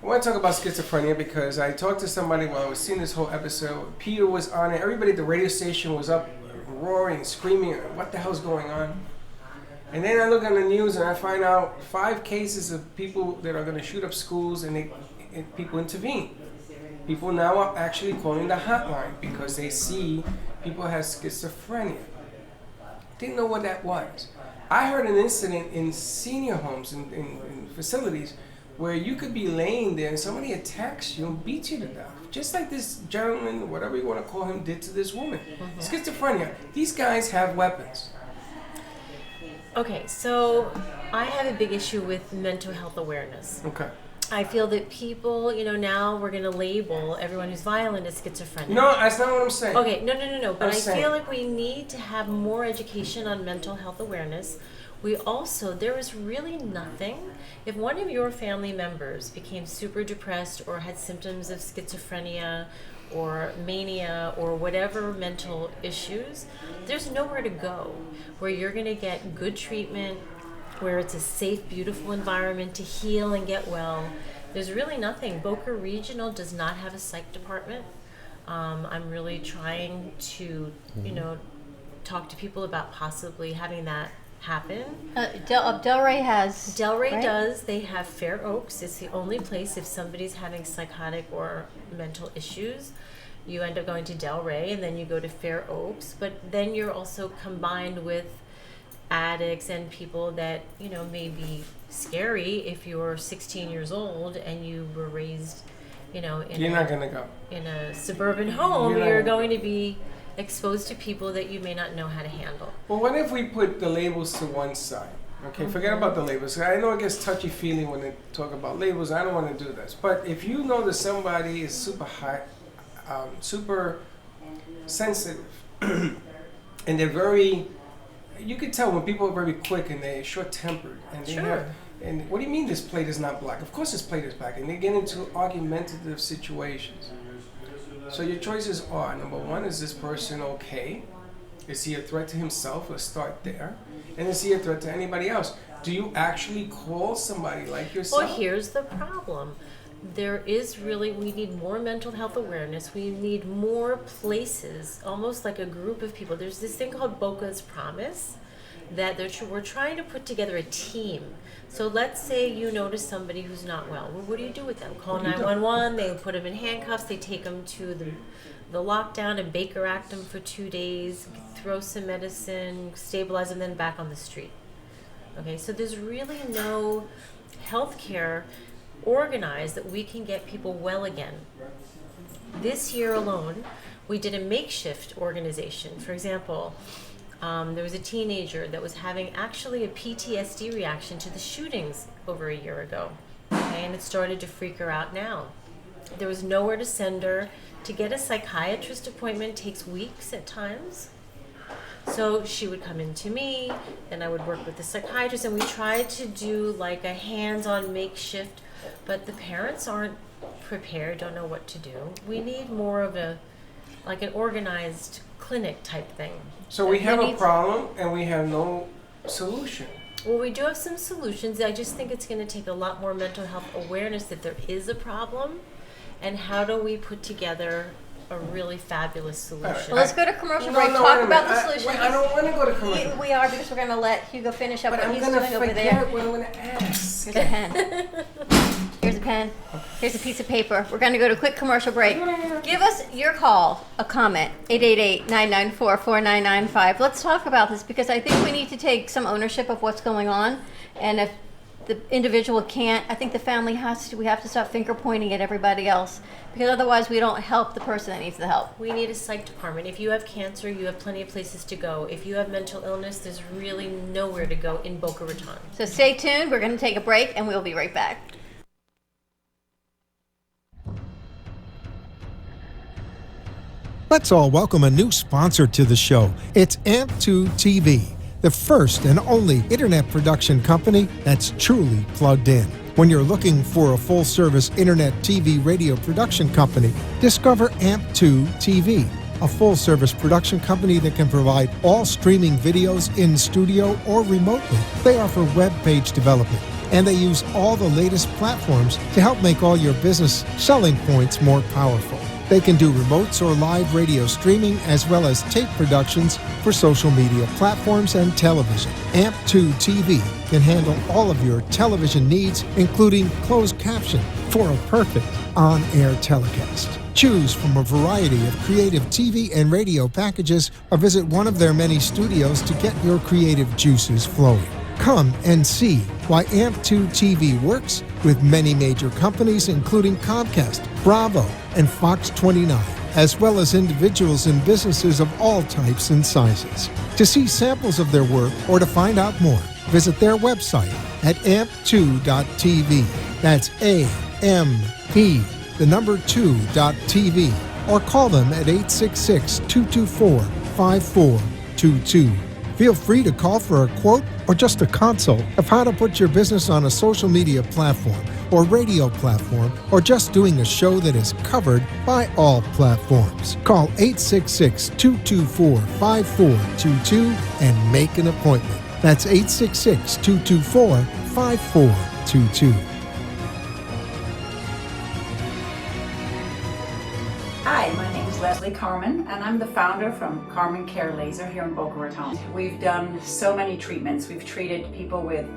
I want to talk about schizophrenia because I talked to somebody while I was seeing this whole episode. Peter was on it. Everybody at the radio station was up roaring, screaming, what the hell's going on? And then I look on the news and I find out 5 cases of people that are going to shoot up schools, and people intervene. People now are actually calling the hotline because they see people have schizophrenia. Didn't know what that was. I heard an incident in senior homes, in facilities, where you could be laying there and somebody attacks you and beats you to death. Just like this gentleman, whatever you want to call him, did to this woman. Mm-hmm. Schizophrenia. These guys have weapons. Okay, so I have a big issue with mental health awareness. Okay. I feel that people, now we're going to label everyone who's violent as schizophrenic. No, that's not what I'm saying. Okay, no. But I feel like we need to have more education on mental health awareness. There is really nothing. If one of your family members became super depressed or had symptoms of schizophrenia or mania or whatever mental issues, there's nowhere to go where you're going to get good treatment, where it's a safe, beautiful environment to heal and get well. There's really nothing. Boca Regional does not have a psych department. I'm really trying to, talk to people about possibly having that happen. Delray has. Delray right? does. They have Fair Oaks. It's the only place if somebody's having psychotic or mental issues, you end up going to Delray, and then you go to Fair Oaks. But then you're also combined with addicts and people that, may be scary if you're 16 years old and you were raised, You're not going to go. in a suburban home. You're going to be exposed to people that you may not know how to handle. Well, what if we put the labels to one side? Okay, forget about the labels. I know it gets touchy-feely when they talk about labels. I don't want to do this. But if you know that somebody is super high, super sensitive, and they're very, you can tell when people are very quick and they're short-tempered, and they have, and what do you mean this plate is not black? Of course this plate is black, and they get into argumentative situations. So your choices are, number one, is this person okay? Is he a threat to himself? Let's start there. And is he a threat to anybody else? Do you actually call somebody like yourself? Well, here's the problem. We need more mental health awareness. We need more places, almost like a group of people. There's this thing called Boca's Promise that we're trying to put together a team. So let's say you notice somebody who's not well. Well, what do you do with them? Call 911, they put them in handcuffs, they take them to the lockdown and Baker Act them for 2 days, throw some medicine, stabilize them, then back on the street. Okay, so there's really no healthcare organized that we can get people well again. This year alone, we did a makeshift organization. For example, there was a teenager that was having actually a PTSD reaction to the shootings over a year ago. Okay, and it started to freak her out now. There was nowhere to send her. To get a psychiatrist appointment takes weeks at times. So she would come in to me, and I would work with the psychiatrist, and we tried to do like a hands-on makeshift, but the parents aren't prepared, don't know what to do. We need more of an organized clinic type thing. So we have a problem and we have no solution. Well, we do have some solutions. I just think it's going to take a lot more mental health awareness that there is a problem, and how do we put together a really fabulous solution. Well, let's go to commercial break. Talk about the solution. I don't want to go to commercial break. We are, because we're going to let Hugo finish up what he's doing over there. What I'm going to ask. Here's a pen. Here's a pen. Here's a piece of paper. We're going to go to a quick commercial break. Give us your call, a comment, 888-994-4995. Let's talk about this, because I think we need to take some ownership of what's going on. And if the individual can't, I think the family has to. We have to stop finger pointing at everybody else, because otherwise we don't help the person that needs the help. We need a psych department. If you have cancer, you have plenty of places to go. If you have mental illness, there's really nowhere to go in Boca Raton. So stay tuned. We're going to take a break, and we'll be right back. Let's all welcome a new sponsor to the show. It's AMP2 TV, the first and only internet production company that's truly plugged in. When you're looking for a full-service internet TV radio production company, discover AMP2 TV, a full-service production company that can provide all streaming videos in studio or remotely. They offer web page development, and they use all the latest platforms to help make all your business selling points more powerful. They can do remotes or live radio streaming, as well as tape productions for social media platforms and television. AMP2 TV can handle all of your television needs, including closed caption for a perfect on-air telecast. Choose from a variety of creative TV and radio packages, or visit one of their many studios to get your creative juices flowing. Come and see why AMP2 TV works with many major companies, including Comcast, Bravo, and Fox 29, as well as individuals and businesses of all types and sizes. To see samples of their work or to find out more, visit their website at amp2.tv. That's AMP, the number 2.tv, or call them at 866-224-5422. Feel free to call for a quote or just a consult of how to put your business on a social media platform or radio platform, or just doing a show that is covered by all platforms. Call 866-224-5422 and make an appointment. That's 866-224-5422. Hi, my name is Leslie Carmen, and I'm the founder from Carmen Care Laser here in Boca Raton. We've done so many treatments. We've treated people with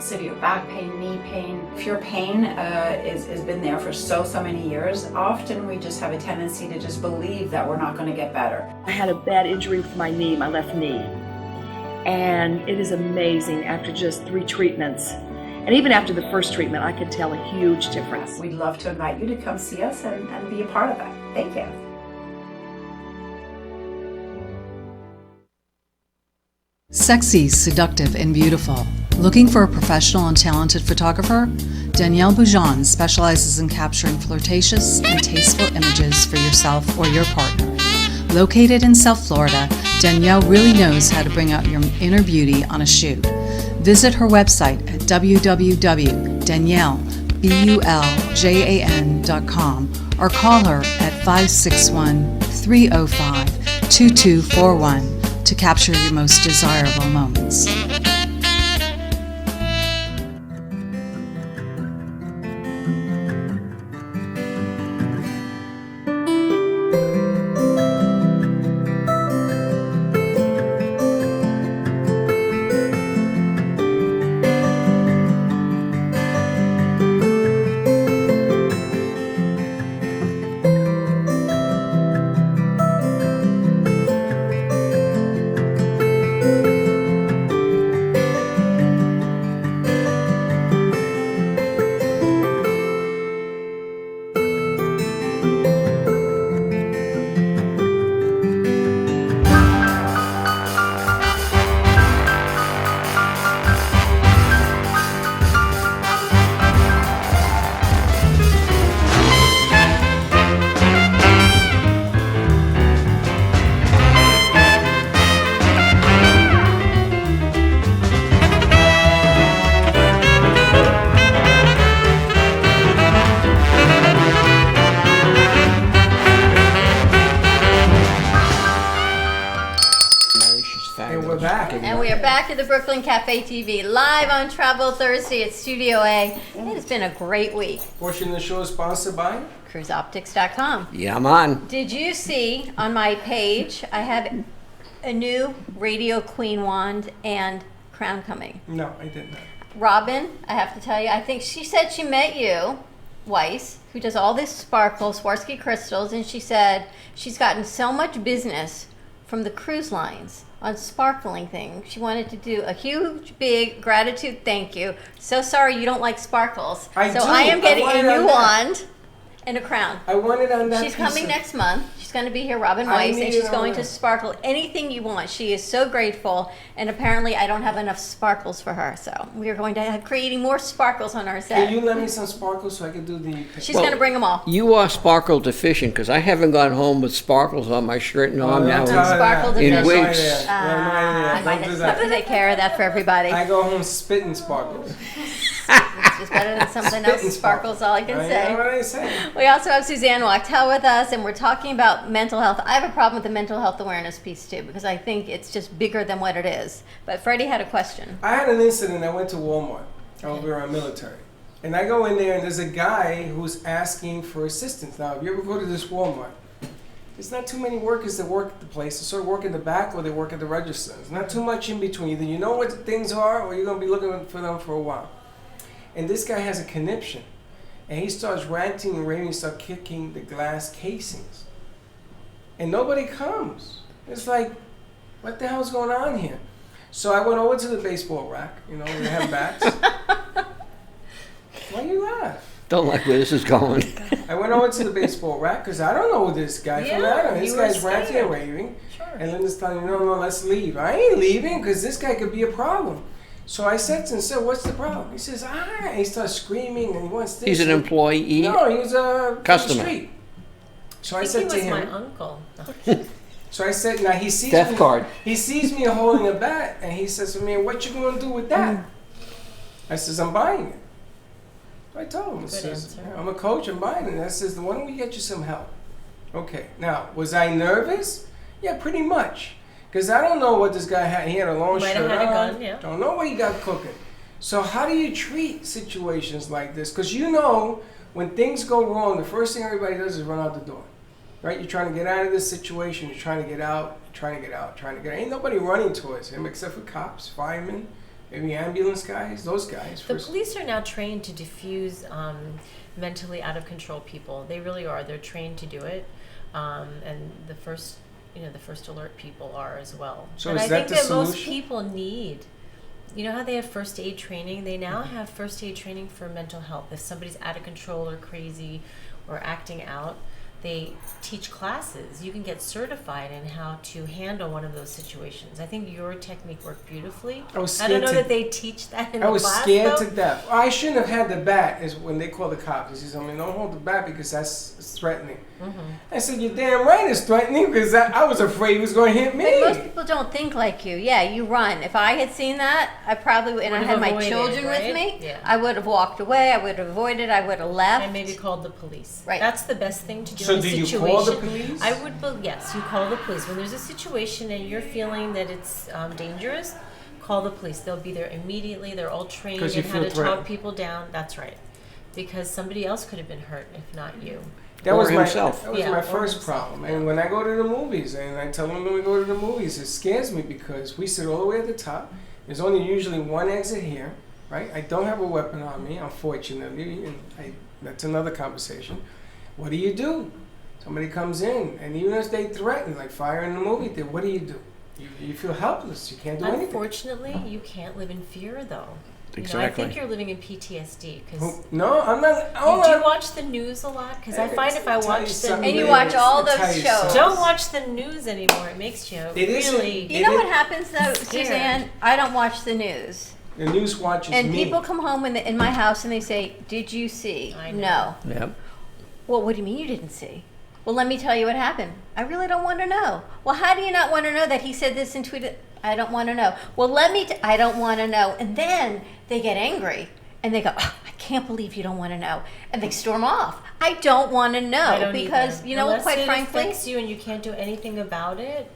severe back pain, knee pain. If your pain has been there for so many years, often we just have a tendency to just believe that we're not going to get better. I had a bad injury with my knee, my left knee. And it is amazing after just 3 treatments. And even after the first treatment, I could tell a huge difference. We'd love to invite you to come see us and be a part of that. Thank you. Sexy, seductive, and beautiful. Looking for a professional and talented photographer? Danielle Boujon specializes in capturing flirtatious and tasteful images for yourself or your partner. Located in South Florida, Danielle really knows how to bring out your inner beauty on a shoot. Visit her website at www.daniellebuljan.com or call her at 561-305-2241 to capture your most desirable moments. And we are back at the Brooklyn Cafe TV, live on Travel Thursday at Studio A. It has been a great week. Portion of the show is sponsored by CruiseOptics.com. Yeah, man. Did you see on my page, I have a new Radio Queen wand and crown coming? No, I did not. Robin, I have to tell you, I think she said she met you, Weiss, who does all this sparkle, Swarovski crystals, and she said she's gotten so much business from the cruise lines on sparkling things. She wanted to do a huge, big gratitude thank you. So sorry you don't like sparkles. I am getting a new wand and a crown. I want it on that. She's coming next month. She's going to be here, Robin Weiss, and she's going to sparkle anything you want. She is so grateful, and apparently I don't have enough sparkles for her, so we are going to have creating more sparkles on our set. Can you lend me some sparkles so I can do the... She's going to bring them all. You are sparkle deficient because I haven't gone home with sparkles on my shirt and I'm now in wigs. I might have to take care of that for everybody. I go home spitting sparkles. It's just better than something else. Sparkles, all I can say. Know what I say. We also have Suzanne Wachtel with us, and we're talking about mental health. I have a problem with the mental health awareness piece too, because I think it's just bigger than what it is. But Freddie had a question. I had an incident. I went to Walmart. I was around military. And I go in there, and there's a guy who's asking for assistance. Now, if you ever go to this Walmart, there's not too many workers that work at the place. They sort of work in the back or they work at the register. There's not too much in between. Either you know what the things are or you're going to be looking for them for a while. And this guy has a conniption. And he starts ranting and raving, starts kicking the glass casings. And nobody comes. It's like, what the hell's going on here? So I went over to the baseball rack. You know, they have bats. Why you laugh? Don't like where this is going. I went over to the baseball rack because I don't know this guy from Adam. This guy's ranting and raving. Sure. And Linda's telling me, no, let's leave. I ain't leaving because this guy could be a problem. So I said to him, sir, what's the problem? He says, and he starts screaming and he wants this. He's an employee? No, he was a customer. Street. So I said to him. He was my uncle. So I said, now he sees Death me. card. He sees me holding a bat and he says to me, what you going to do with that? I says, I'm buying it. I told him, says, I'm a coach, I'm buying it. I says, why don't we get you some help? Okay, now, was I nervous? Yeah, pretty much. Because I don't know what this guy had. He had a long shirt on. A gun, Don't know what he got cooking. So how do you treat situations like this? Because you know, when things go wrong, the first thing everybody does is run out the door. Right? You're trying to get out of this situation. You're trying to get out, trying to get out. Ain't nobody running towards him except for cops, firemen, maybe ambulance guys, those guys. The police are now trained to diffuse mentally out of control people. They really are. They're trained to do it. And the first the first alert people are as well. So and is I that think the that solution? most people need. You know how they have first aid training? They now have first aid training for mental health. If somebody's out of control or crazy or acting out, they teach classes. You can get certified in how to handle one of those situations. I think your technique worked beautifully. I was I don't scared know to- that they teach that in I the was class, scared though. to death. I shouldn't have had the bat, is when they call the cops. He says, don't hold the bat because it's threatening. I said, you're damn right it's threatening because I was afraid he was going to hit me. But most people don't think like you. Yeah, you run. If I had seen that, I probably would, and I Would had have my avoided, children right? with me, Yeah. I would have walked away, I would have avoided, I would have left. And maybe called the police. Right. That's the best thing to do So in a do you situation. call the police? I would, yes, you call the police. When there's a situation and you're feeling that it's dangerous, call the police. They'll be there immediately. They're all trained 'Cause you in how feel to threatened. talk people down. That's right. Because somebody else could have been hurt if not you. That Or was himself. my Yeah, or first himself, problem. And when I go to the movies, and I tell them when we go to the movies, it scares me because we sit all the way at the top. There's only usually one exit here, right? I don't have a weapon on me, unfortunately, and that's another conversation. What do? Somebody comes in, and even if they threaten, like fire in the movie theater, what do? You feel helpless. You can't do anything. Unfortunately, you can't live in fear, though. I Exactly. think you're living in PTSD because. No, I'm not. Do you watch the news a lot? Because I find if I Tell you watch the something, And you news, watch all Let me those tell you shows. something. don't watch the news anymore. It makes you It isn't- really. You know what happens though, Scared. Suzanne? I don't watch the news. The news watches And me. people come home in my house and they say, "Did you see?" I know. No. Yep. Well, what do you mean you didn't see? Well, let me tell you what happened. I really don't want to know. Well, how do you not want to know that he said this and tweeted? I don't want to know. Well, I don't want to know. And then they get angry and they go, "Oh, I can't believe you don't want to know." And they storm off. I don't want to I know don't because, either. you know, Unless quite it frankly, affects you and you can't do anything about it.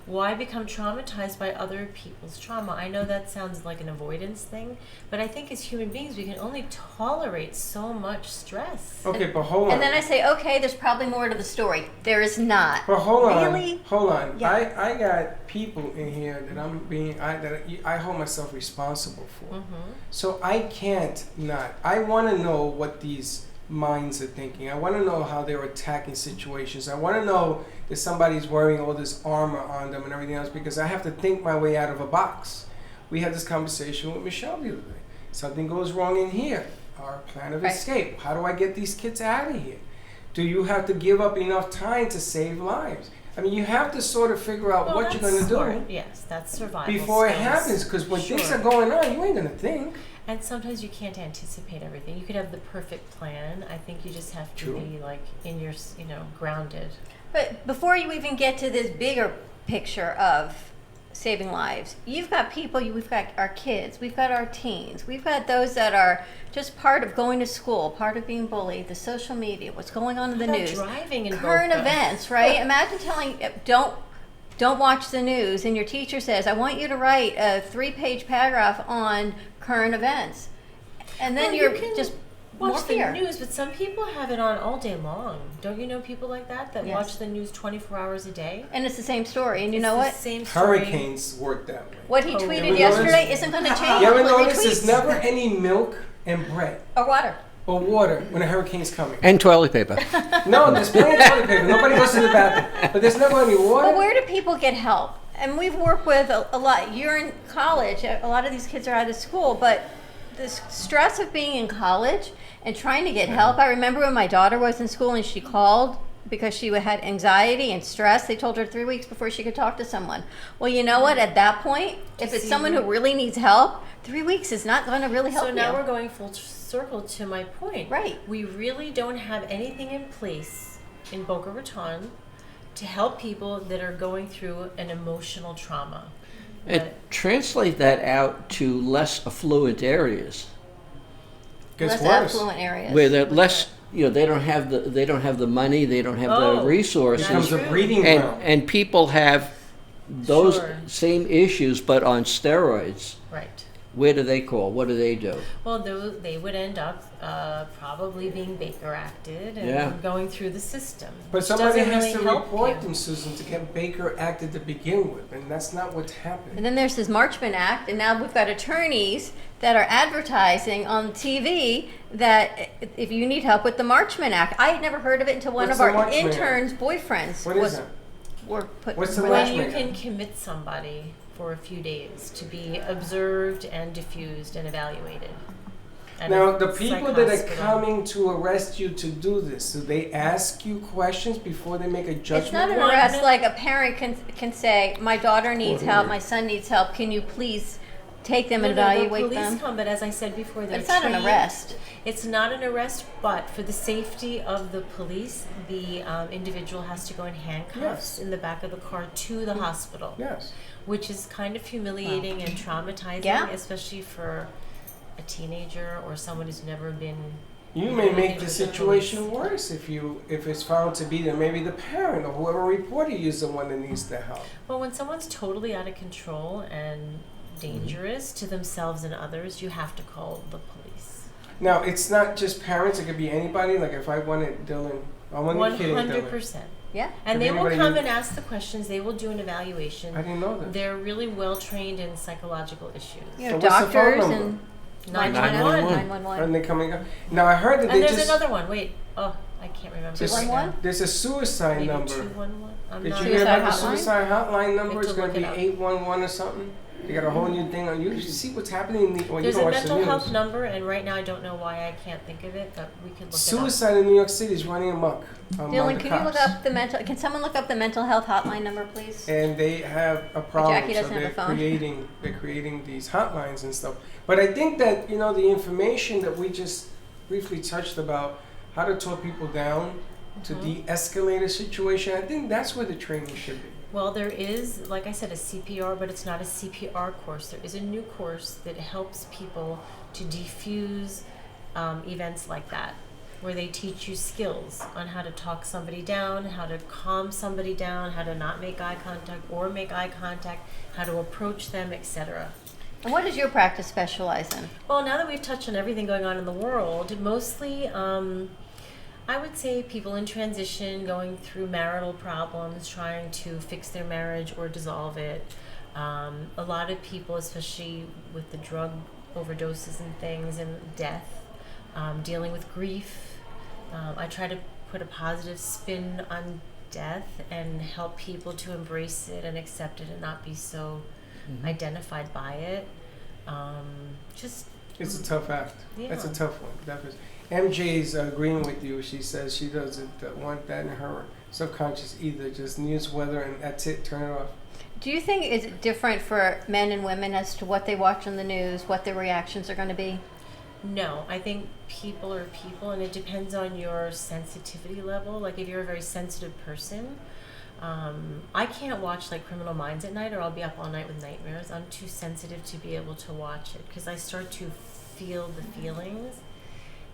Why become traumatized by other people's trauma? I know that sounds like an avoidance thing, but I think as human beings we can only tolerate so much stress. Okay, but hold on. and then I say, okay, there's probably more to the story. There is not. But hold on, Really? hold on. Yeah. I got people in here that I hold myself responsible for. So I can't not. I want to know what these minds are thinking. I want to know how they're attacking situations. I want to know that somebody's wearing all this armor on them and everything else because I have to think my way out of a box. We had this conversation with Michelle the other day. Something goes wrong in here. Our plan of Right. escape. How do I get these kids out of here? Do you have to give up enough time to save lives? I mean, you have to sort of figure out Well, what you're that's going to smart. do Yes, that's survival before it skills. happens. Because when things Sure. are going on, you ain't going to think. And sometimes you can't anticipate everything. You could have the perfect plan. I think you just have to True. be like in your, grounded. But before you even get to this bigger picture of saving lives, you've got people, we've got our kids, we've got our teens, we've got those that are just part of going to school, part of being bullied, the social media, what's going on in the How about news, driving in current Boca? events, right? Imagine telling, don't watch the news, and your teacher says, I want you to write a 3-page paragraph on current events. And then Well, you're you can just more watch the fear. news, but some people have it on all day long. Don't you know people like that Yes. watch the news 24 hours a day? And it's the same story. And you It's know the what? Same story. Hurricanes work that way. What he You ever tweeted notice? yesterday isn't going to change. You ever what he notice there's retweets. never any milk and bread Or water. or water when a hurricane's coming? And toilet paper. No, there's plenty of toilet paper. Nobody goes to the bathroom. But there's never any water. But where do people get help? And we've worked with a lot. You're in college. A lot of these kids are out of school, but the stress of being in college and trying to get help. I remember when my daughter was in school and she called because she had anxiety and stress. They told her 3 weeks before she could talk to someone. Well, you know what? At that point, if it's someone who really needs help, 3 weeks is not going to really help So now you. we're going full circle to my point. Right. We really don't have anything in place in Boca Raton to help people that are going through an emotional trauma. And translate that out to less affluent areas Gets Less worse. affluent areas. where they're less, they don't have the money, they don't have the Oh, resources, Becomes a true. breeding ground. and people have those Sure. same issues but on steroids. Right. Where do they call? What do they do? Well, they would end up probably being Baker acted and Yeah. going through the system. But which somebody doesn't has really to help report you. them, Susan, to get Baker acted to begin with, and that's not what's happening. And then there's this Marchman Act, and now we've got attorneys that are advertising on TV that if you need help with the Marchman Act. I had never heard of it until one What's of the our Marchman Act? interns' boyfriends What was is that? were put. What's the were latch they- When you can commit somebody for a few days to be observed and diffused and evaluated. And Now, a the people psych that are hospital. coming to arrest you to do this, do they ask you questions before they make a judgment? It's not an call? arrest. Like a parent can say, "My daughter needs help. My son needs help. Can you please take them and evaluate the police them?" come, but as I said before, they're It's not an trained. arrest. It's not an arrest, but for the safety of the police, the individual has to go in handcuffs Yes. in the back of the car to the hospital. Yes. Which is kind of humiliating and traumatizing, Yeah. especially for a teenager or someone who's never been. You may make related the with the situation worse if it's found to be that maybe the parent or whoever reported you is the one that needs the help. Well, when someone's totally out of control and dangerous to themselves and others, you have to call the police. Now, it's not just parents; it could be anybody. Like if I wanted Dylan, I wanted kidding Dylan. 100%. Yeah. And If they will anybody come knew- and ask the questions. They will do an evaluation. I didn't know that. They're really well trained in psychological issues. You know, So what's the phone doctors number? and 911. 911. And they come and go. Now I heard that And they there's just another one. Wait. Oh, I can't remember. there's, 211? there's a suicide Maybe number. 211. I'm Did not you hear about the Suicide hotline? suicide hotline number? have It's to going to look be it up. 811 or something. They got a whole new thing on. You see what's happening in the. Well, you There's don't a watch the mental news. health number, and right now I don't know why I can't think of it, but we could look Suicide in New York City is running amok. Among Dylan, the can you look cops. up the mental? Can someone look up the mental health hotline number, please? And they have a problem, Jackie so doesn't have they're a phone. creating these hotlines and stuff. But I think that the information that we just briefly touched about how to talk people down to de-escalate a situation, I think that's where the training should be. Well, there is, like I said, a CPR, but it's not a CPR course. There is a new course that helps people to defuse events like that, where they teach you skills on how to talk somebody down, how to calm somebody down, how to not make eye contact or make eye contact, how to approach them, etc. And what does your practice specialize in? Well, now that we've touched on everything going on in the world, mostly I would say people in transition, going through marital problems, trying to fix their marriage or dissolve it. A lot of people, especially with the drug overdoses and things and death, dealing with grief. I try to put a positive spin on death and help people to embrace it and accept it and not be so identified by it. It's a tough act. Yeah. It's a tough one. Definitely. MJ's agreeing with you. She says she doesn't want that in her subconscious either. Just news, weather, and that's it. Turn it off. Do you think it's different for men and women as to what they watch on the news, what their reactions are going to be? No, I think people are people, and it depends on your sensitivity level. Like if you're a very sensitive person, I can't watch like Criminal Minds at night, or I'll be up all night with nightmares. I'm too sensitive to be able to watch it because I start to feel the feelings,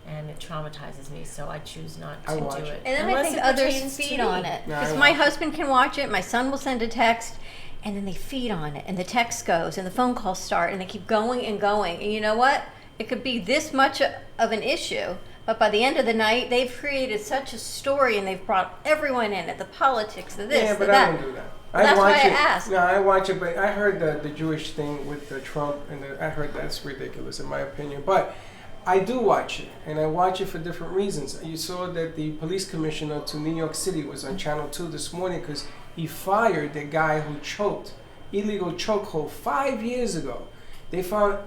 and it traumatizes me. So I choose not to do it. And then Unless I think it others pertains to feed me. on it. No, I Because watch my it. husband can watch it, my son will send a text, and then they feed on it, and the text goes, and the phone calls start, and they keep going and going. And you know what? It could be this much of an issue, but by the end of the night, they've created such a story, and they've brought everyone in it, the politics, the this, Yeah, the but that. I don't do that. That's watch why I it. asked. No, I watch it, but I heard the Jewish thing with the Trump, and I heard that's ridiculous in my opinion. But I do watch it, and I watch it for different reasons. You saw that the police commissioner to New York City was on Channel 2 this morning because he fired the guy who choked, illegal chokehold 5 years ago. They found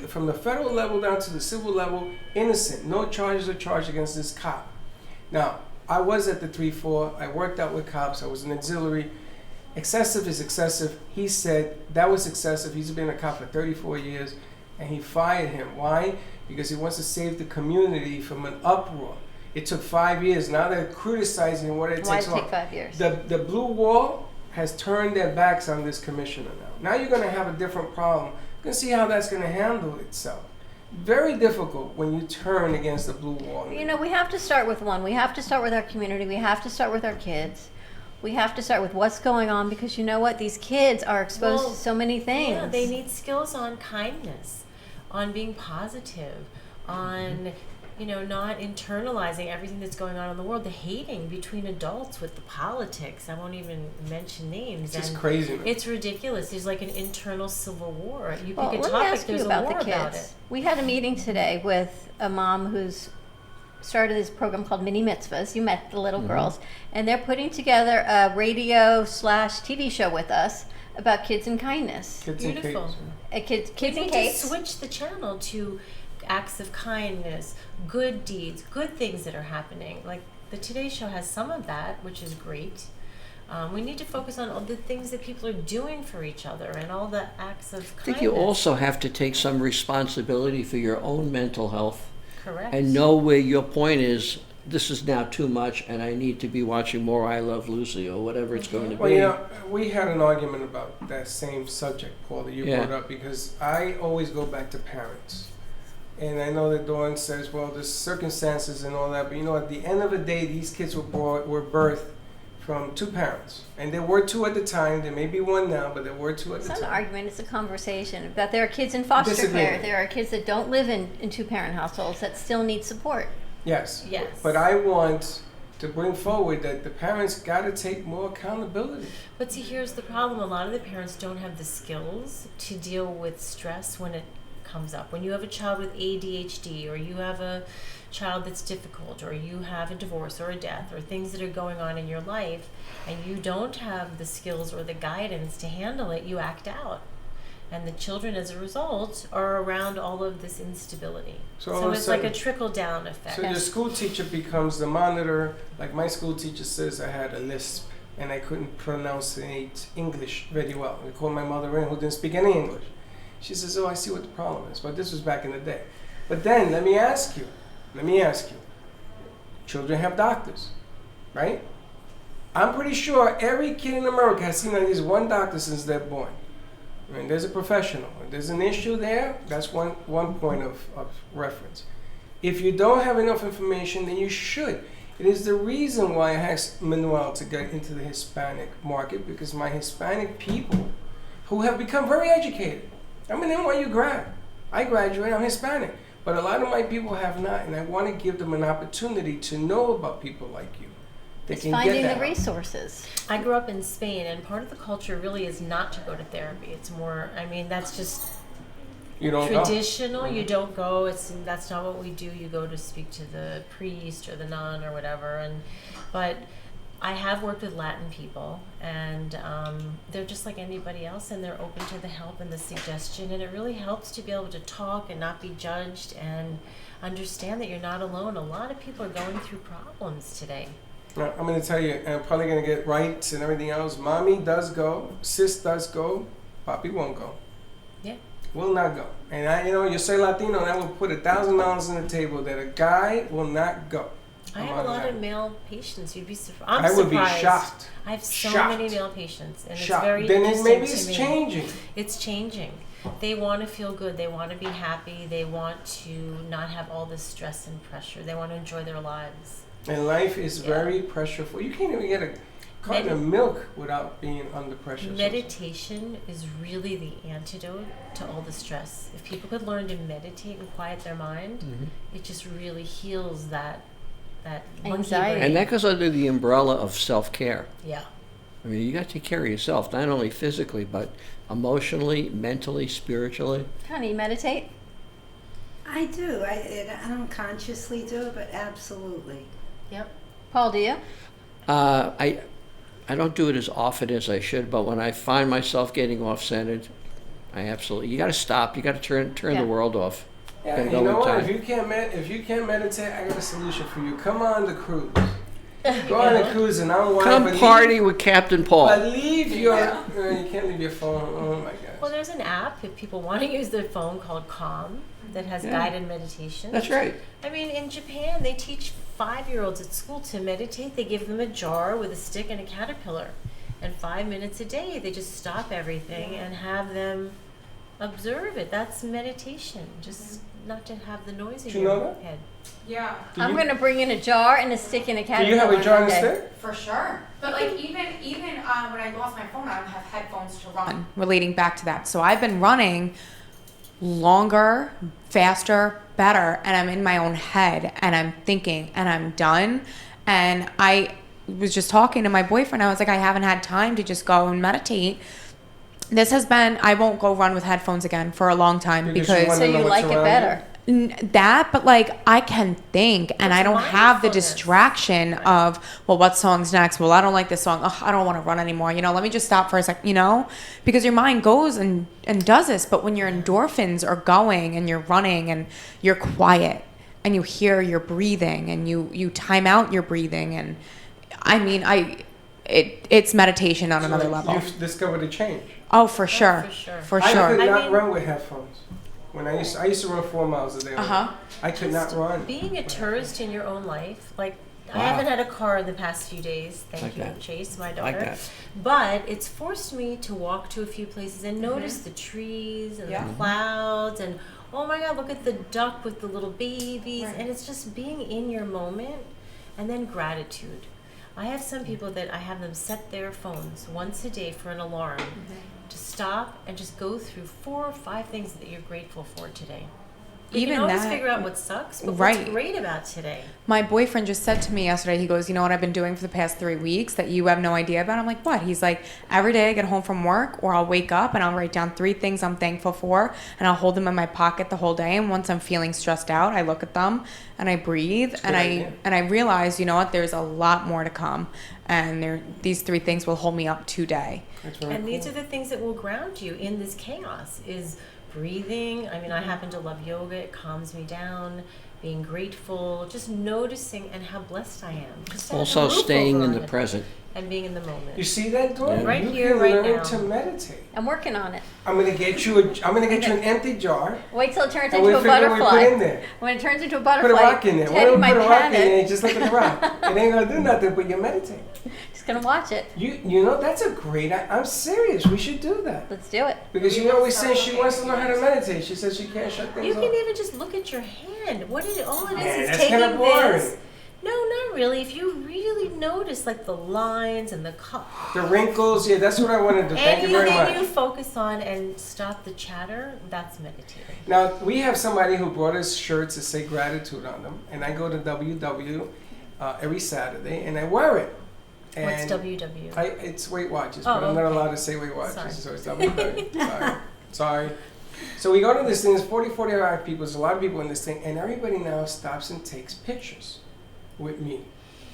from the federal level down to the civil level, innocent. No charges are charged against this cop. Now, I was at the 3-4. I worked out with cops. I was an auxiliary. Excessive is excessive. He said that was excessive. He's been a cop for 34 years, and he fired him. Why? Because he wants to save the community from an uproar. It took 5 years. Now they're criticizing what it Why takes. did it take 5 years? The blue wall has turned their backs on this commissioner now. Now you're going to have a different problem. You're going to see how that's going to handle itself. Very difficult when you turn against the blue wall. You know, we have to start with one. We have to start with our community. We have to start with our kids. We have to start with what's going on because you know what? These kids are exposed to so many things. Yeah, they need skills on kindness, on being positive, on not internalizing everything that's going on in the world, the hating between adults with the politics. I won't even mention names. It's just crazy. It's ridiculous. There's like an internal civil war. You pick Well, a let me topic, ask you there's about a war the kids. about it. We had a meeting today with a mom whose started this program called Mini Mitzvahs. You met the little girls, and they're putting together a radio/TV show with us about kids and kindness. Beautiful. Kids we and need cakes. to switch the channel to acts of kindness, good deeds, good things that are happening. Like the Today Show has some of that, which is great. We need to focus on all the things that people are doing for each other and all the acts of kindness. I think you also have to take some responsibility for your own mental health. Correct. And know where your point is. This is now too much, and I need to be watching more I Love Lucy or whatever it's going to be. Well, you know, we had an argument about that same subject, Paul, that you Yeah. brought up, because I always go back to parents. And I know that Dawn says, well, there's circumstances and all that, but you know, at the end of the day, these kids were birthed from two parents. And there were two at the time. There may be one now, but there were two at It's the not an time. argument, it's a conversation. That there are kids in foster Disagreement. care. There are kids that don't live in two-parent households that still need support. Yes. Yes. But I want to bring forward that the parents got to take more accountability. But see, here's the problem. A lot of the parents don't have the skills to deal with stress when it comes up. When you have a child with ADHD, or you have a child that's difficult, or you have a divorce or a death, or things that are going on in your life, and you don't have the skills or the guidance to handle it, you act out. And the children, as a result, are around all of this instability. So all So of a it's like a sudden- trickle-down effect. So your school teacher becomes the monitor. Like my school teacher says I had a lisp and I couldn't pronounce English very well. I called my mother in, who didn't speak any English. She says, oh, I see what the problem is. But this was back in the day. But then let me ask you. Children have doctors, right? I'm pretty sure every kid in America has seen at least one doctor since they're born. I mean, there's a professional. If there's an issue there, that's one point of reference. If you don't have enough information, then you should. It is the reason why I asked Manuel to get into the Hispanic market, because my Hispanic people who have become very educated. I'm an NYU grad. I graduated, I'm Hispanic. But a lot of my people have not, and I want to give them an opportunity to know about people like you. They It's can finding get the that. resources. I grew up in Spain, and part of the culture really is not to go to therapy. It's more, I mean, that's just You don't go. traditional. You don't go. That's not what we do. You go to speak to the priest or the nun or whatever. But I have worked with Latin people, and they're just like anybody else, and they're open to the help and the suggestion, and it really helps to be able to talk and not be judged and understand that you're not alone. A lot of people are going through problems today. Now, I'm going to tell you, and I'm probably going to get rights and everything else. Mommy does go, sis does go, papi won't go. Yeah. Will not go. And I, you know, you say Latino, and I will put $1,000 on the table that a guy will not go. I I'm have on a lot that. of male patients. You'd be surprised. I would be surprised. shocked. I have so Shocked. many male patients, and Shocked. it's very Then interesting maybe to it's me. changing. It's changing. They want to feel good. They want to be happy. They want to not have all this stress and pressure. They want to enjoy their lives. And life is very pressureful. You can't even get a carton of milk without being under pressure. Meditation is really the antidote to all the stress. If people could learn to meditate and quiet their mind, it just really heals that monkey Anxiety. brain. And that goes under the umbrella of self-care. Yeah. I mean, you got to take care of yourself, not only physically, but emotionally, mentally, spiritually. Honey, you meditate? I do. I don't consciously do it, but absolutely. Yep. Paul, do you? I don't do it as often as I should, but when I find myself getting off-centered, you got to stop. You got to turn the world off. Yeah, Gotta and go you know with what? time. If you can't meditate, I got a solution for you. Come on the cruise. Go on the cruise, and I don't want Come party with Captain Paul. But leave your. You can't leave your phone. Oh my gosh. Well, there's an app if people want to use their phone called Calm that has Yeah. guided meditation. That's right. I mean, in Japan, they teach 5-year-olds at school to meditate. They give them a jar with a stick and a caterpillar. And 5 minutes a day, they just stop everything and have them observe it. That's meditation. Just not to have the noise in Do you know your that? head. Yeah. I'm going to bring in a jar and a stick and a Do caterpillar. you have a jar one day. instead? For sure. But like even when I lost my phone, I don't have headphones to run. Relating back to that, so I've been running longer, faster, better, and I'm in my own head, and I'm thinking, and I'm done. And I was just talking to my boyfriend. I was like, I haven't had time to just go and meditate. This has been, I won't go run with headphones again for a long time Because you because wanna So know you what's like it around better? That, but like I can think, and I don't have the distraction of, well, what song's next? Well, I don't like this song. Oh, I don't want to run anymore. Let me just stop for a sec. Because your mind goes and does this. But when your endorphins are going and you're running and you're quiet and you hear your breathing and you time out your breathing, and I mean, it's meditation on another level. You've discovered a change. Oh, for sure. For sure. I could not run with headphones. When I used to run 4 miles a day. I could not run. Being a tourist in your own life, like I haven't had a car in the past few days. Thank you, Chase, my daughter. But it's forced me to walk to a few places and notice the trees and the clouds and oh my God, look at the duck with the little babies, and it's just being in your moment, and then gratitude. I have some people that I have them set their phones once a day for an alarm to stop and just go through 4 or 5 things that you're grateful for today. You can always figure out what sucks, but what's great about today. My boyfriend just said to me yesterday, he goes, you know what I've been doing for the past 3 weeks that you have no idea about? I'm like, what? He's like, every day I get home from work or I'll wake up and I'll write down 3 things I'm thankful for and I'll hold them in my pocket the whole day. And once I'm feeling stressed out, I look at them and I breathe and I realize, you know what, there's a lot more to come. And these 3 things will hold me up today. And these are the things that will ground you in this chaos is breathing. I mean, I happen to love yoga. It calms me down. Being grateful, just noticing and how blessed I am. Also staying in the present. And being in the moment. You see that, Dawn? Right you here, can right learn now. to meditate. I'm working on it. I'm gonna get you an empty jar. Wait till it turns and into a butterfly. We put in there. When it turns into a butterfly, Put a rock in there. Teddy Put might a rock panic. in there and just look at the rock. It ain't gonna do nothing, but you meditate. Just gonna watch it. You know, that's a great, I'm serious. We should do that. Let's do it. Because you always say she wants to learn how to meditate. She says she can't shut things You off. can even just look at your hand. All it is that's taking kinda boring. this. No, not really. If you really notice, like the lines and the The wrinkles, yeah, that's what I want to do. Thank you very much. And you focus on and stop the chatter, that's meditating. Now, we have somebody who brought us shirts that say gratitude on them, and I go to WW every Saturday, and I wear it. And What's WW? It's Weight Watchers, but I'm not allowed to say Weight Watchers, so it's WW. Sorry. So we go to this thing, there's 45 people, there's a lot of people in this thing, and everybody now stops and takes pictures with me,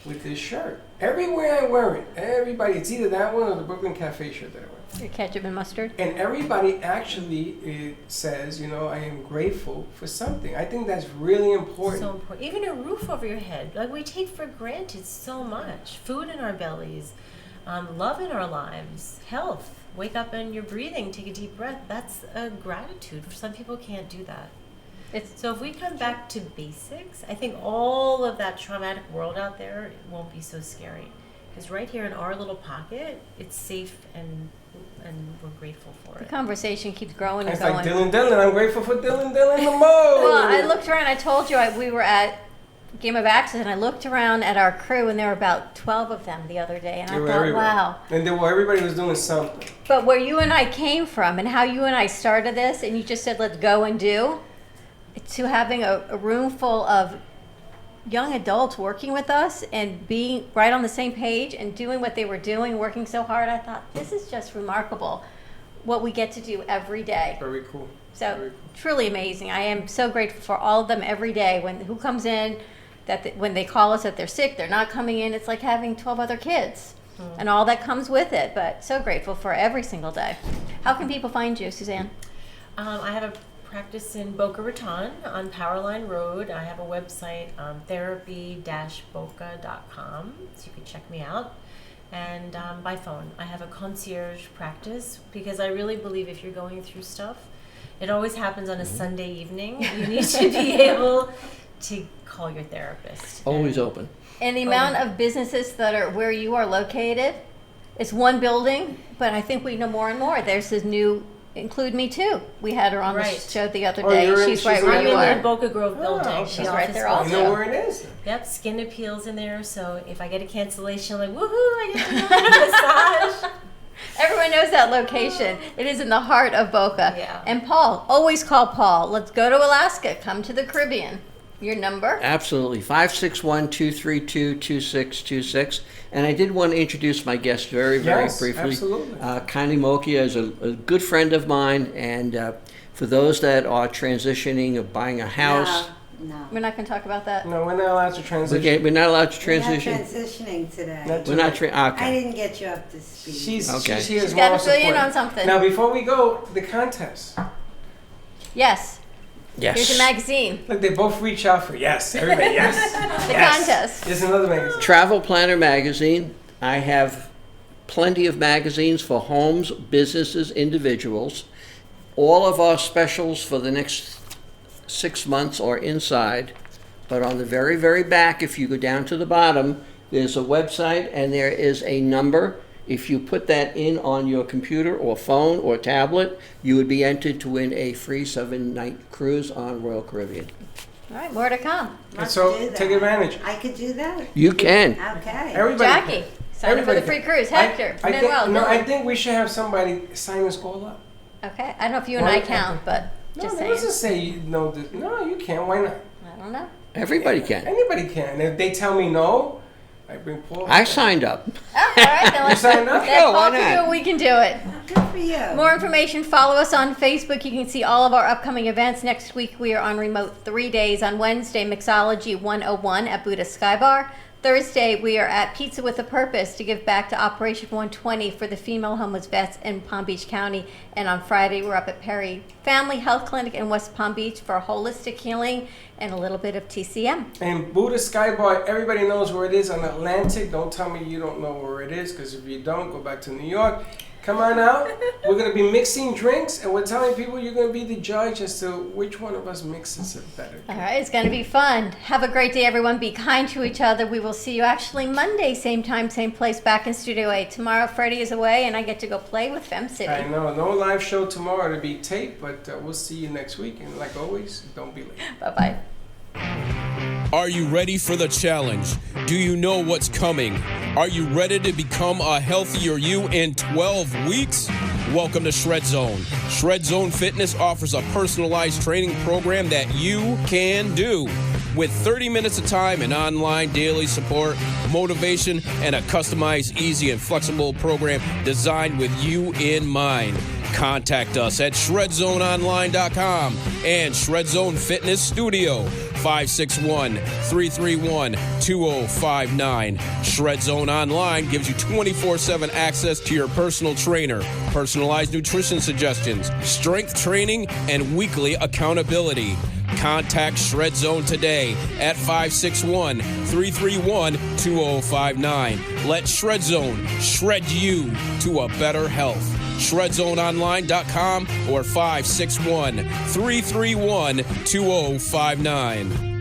with this shirt. Everywhere I wear it, everybody, it's either that one or the Brooklyn Cafe shirt that I wear. Your ketchup and mustard? And everybody actually says, I am grateful for something. I think that's really important. So important. Even a roof over your head. Like we take for granted so much. Food in our bellies, love in our lives, health. Wake up and you're breathing, take a deep breath. That's a gratitude. For some people can't do that. So if we come back to basics, I think all of that traumatic world out there won't be so scary. Because right here in our little pocket, it's safe and we're grateful for it. The conversation keeps growing and it's going. Like Dylan. I'm grateful for Dylan the most. Well, I looked around. I told you we were at Game of Access, and I looked around at our crew, and there were about 12 of them the other day, and I thought, everywhere. wow. And everybody was doing something. But where you and I came from, and how you and I started this, and you just said, let's go and do, to having a room full of young adults working with us and being right on the same page and doing what they were doing, working so hard, I thought, this is just remarkable what we get to do every day. Very cool. So Very cool. Truly amazing. I am so grateful for all of them every day. Who comes in, when they call us that they're sick, they're not coming in, it's like having 12 other kids and all that comes with it. But so grateful for every single day. How can people find you, Suzanne? I have a practice in Boca Raton on Powerline Road. I have a website, therapy-boca.com, so you can check me out. And by phone, I have a concierge practice because I really believe if you're going through stuff, it always happens on a Sunday evening. You need to be able to call your therapist. Always open. And the amount of businesses that are where you are located, it's one building, but I think we know more and more. There's this new Include Me Too. We had her on the show the other day. She's right where you are. I'm in the Boca Grove building. She's right there also. You know where it is? Yep, Skin Appeals in there. So if I get a cancellation, I'm like, woohoo, I get to go get a massage. Everyone knows that location. It is in the heart of Boca. Yeah. And Paul, always call Paul. Let's go to Alaska. Come to the Caribbean. Your number? Absolutely. 561-232-2626. And I did want to introduce my guest very briefly. Absolutely. Kylie Mokia is a good friend of mine and For those that are transitioning or buying a house, We're not going to talk about that. No, we're not allowed to transition. we're not allowed to transition. We're not transitioning today. Not We're not today. I okay. didn't get you up to speed. She's Okay. she's here as She's got moral to fill you in support. on something. Now, before we go, the contest. Yes. Yes. Here's a magazine. Look, they both reach out for yes. Everybody, yes. The Yes. contest. There's another magazine. Travel Planner Magazine. I have plenty of magazines for homes, businesses, individuals. All of our specials for the next 6 months are inside, but on the very, very back, if you go down to the bottom, there's a website and there is a number. If you put that in on your computer or phone or tablet, you would be entered to win a free 7-night cruise on Royal Caribbean. All right, more to come. Must So do that. take advantage. I could do that. You can. Okay. Everybody. Jackie, sign up for the free can. cruise. Hector, I Manuel, think, no, I Dylan. think we should have somebody sign us all up. Okay, I don't know if you and I count, but No, just it saying. doesn't say you know this. No, you can't. Why not? I don't know. Everybody can. Anybody can. If they tell me no, I bring Paul. I signed up. Oh, all right, then let's signed up? Then Yeah, why Paul can do not? it, we can do it. Good for you. More information, follow us on Facebook. You can see all of our upcoming events. Next week, we are on remote 3 days. On Wednesday, Mixology 101 at Buddha Sky Bar. Thursday, we are at Pizza with a Purpose to give back to Operation 120 for the female homeless vets in Palm Beach County. And on Friday, we're up at Perry Family Health Clinic in West Palm Beach for holistic healing and a little bit of TCM. And Buddha Sky Bar, everybody knows where it is on Atlantic. Don't tell me you don't know where it is, because if you don't, go back to New York. Come on out. We're going to be mixing drinks, and we're telling people you're going to be the judge as to which one of us mixes it better. All right, it's going to be fun. Have a great day, everyone. Be kind to each other. We will see you actually Monday, same time, same place, back in Studio A. Tomorrow, Freddie is away, and I get to go play with Fem City. I know, no live show tomorrow to be taped, but we'll see you next week. And like always, don't be late. Bye-bye. Are you ready for the challenge? Do you know what's coming? Are you ready to become a healthier you in 12 weeks? Welcome to Shred Zone. Shred Zone Fitness offers a personalized training program that you can do. With 30 minutes of time and online daily support, motivation, and a customized, easy, and flexible program designed with you in mind. Contact us at shredzoneonline.com and Shred Zone Fitness Studio, 561-331-2059. Shred Zone Online gives you 24/7 access to your personal trainer, personalized nutrition suggestions, strength training, and weekly accountability. Contact Shred Zone today at 561-331-2059. Let Shred Zone shred you to a better health. ShredZoneOnline.com or 561-331-2059.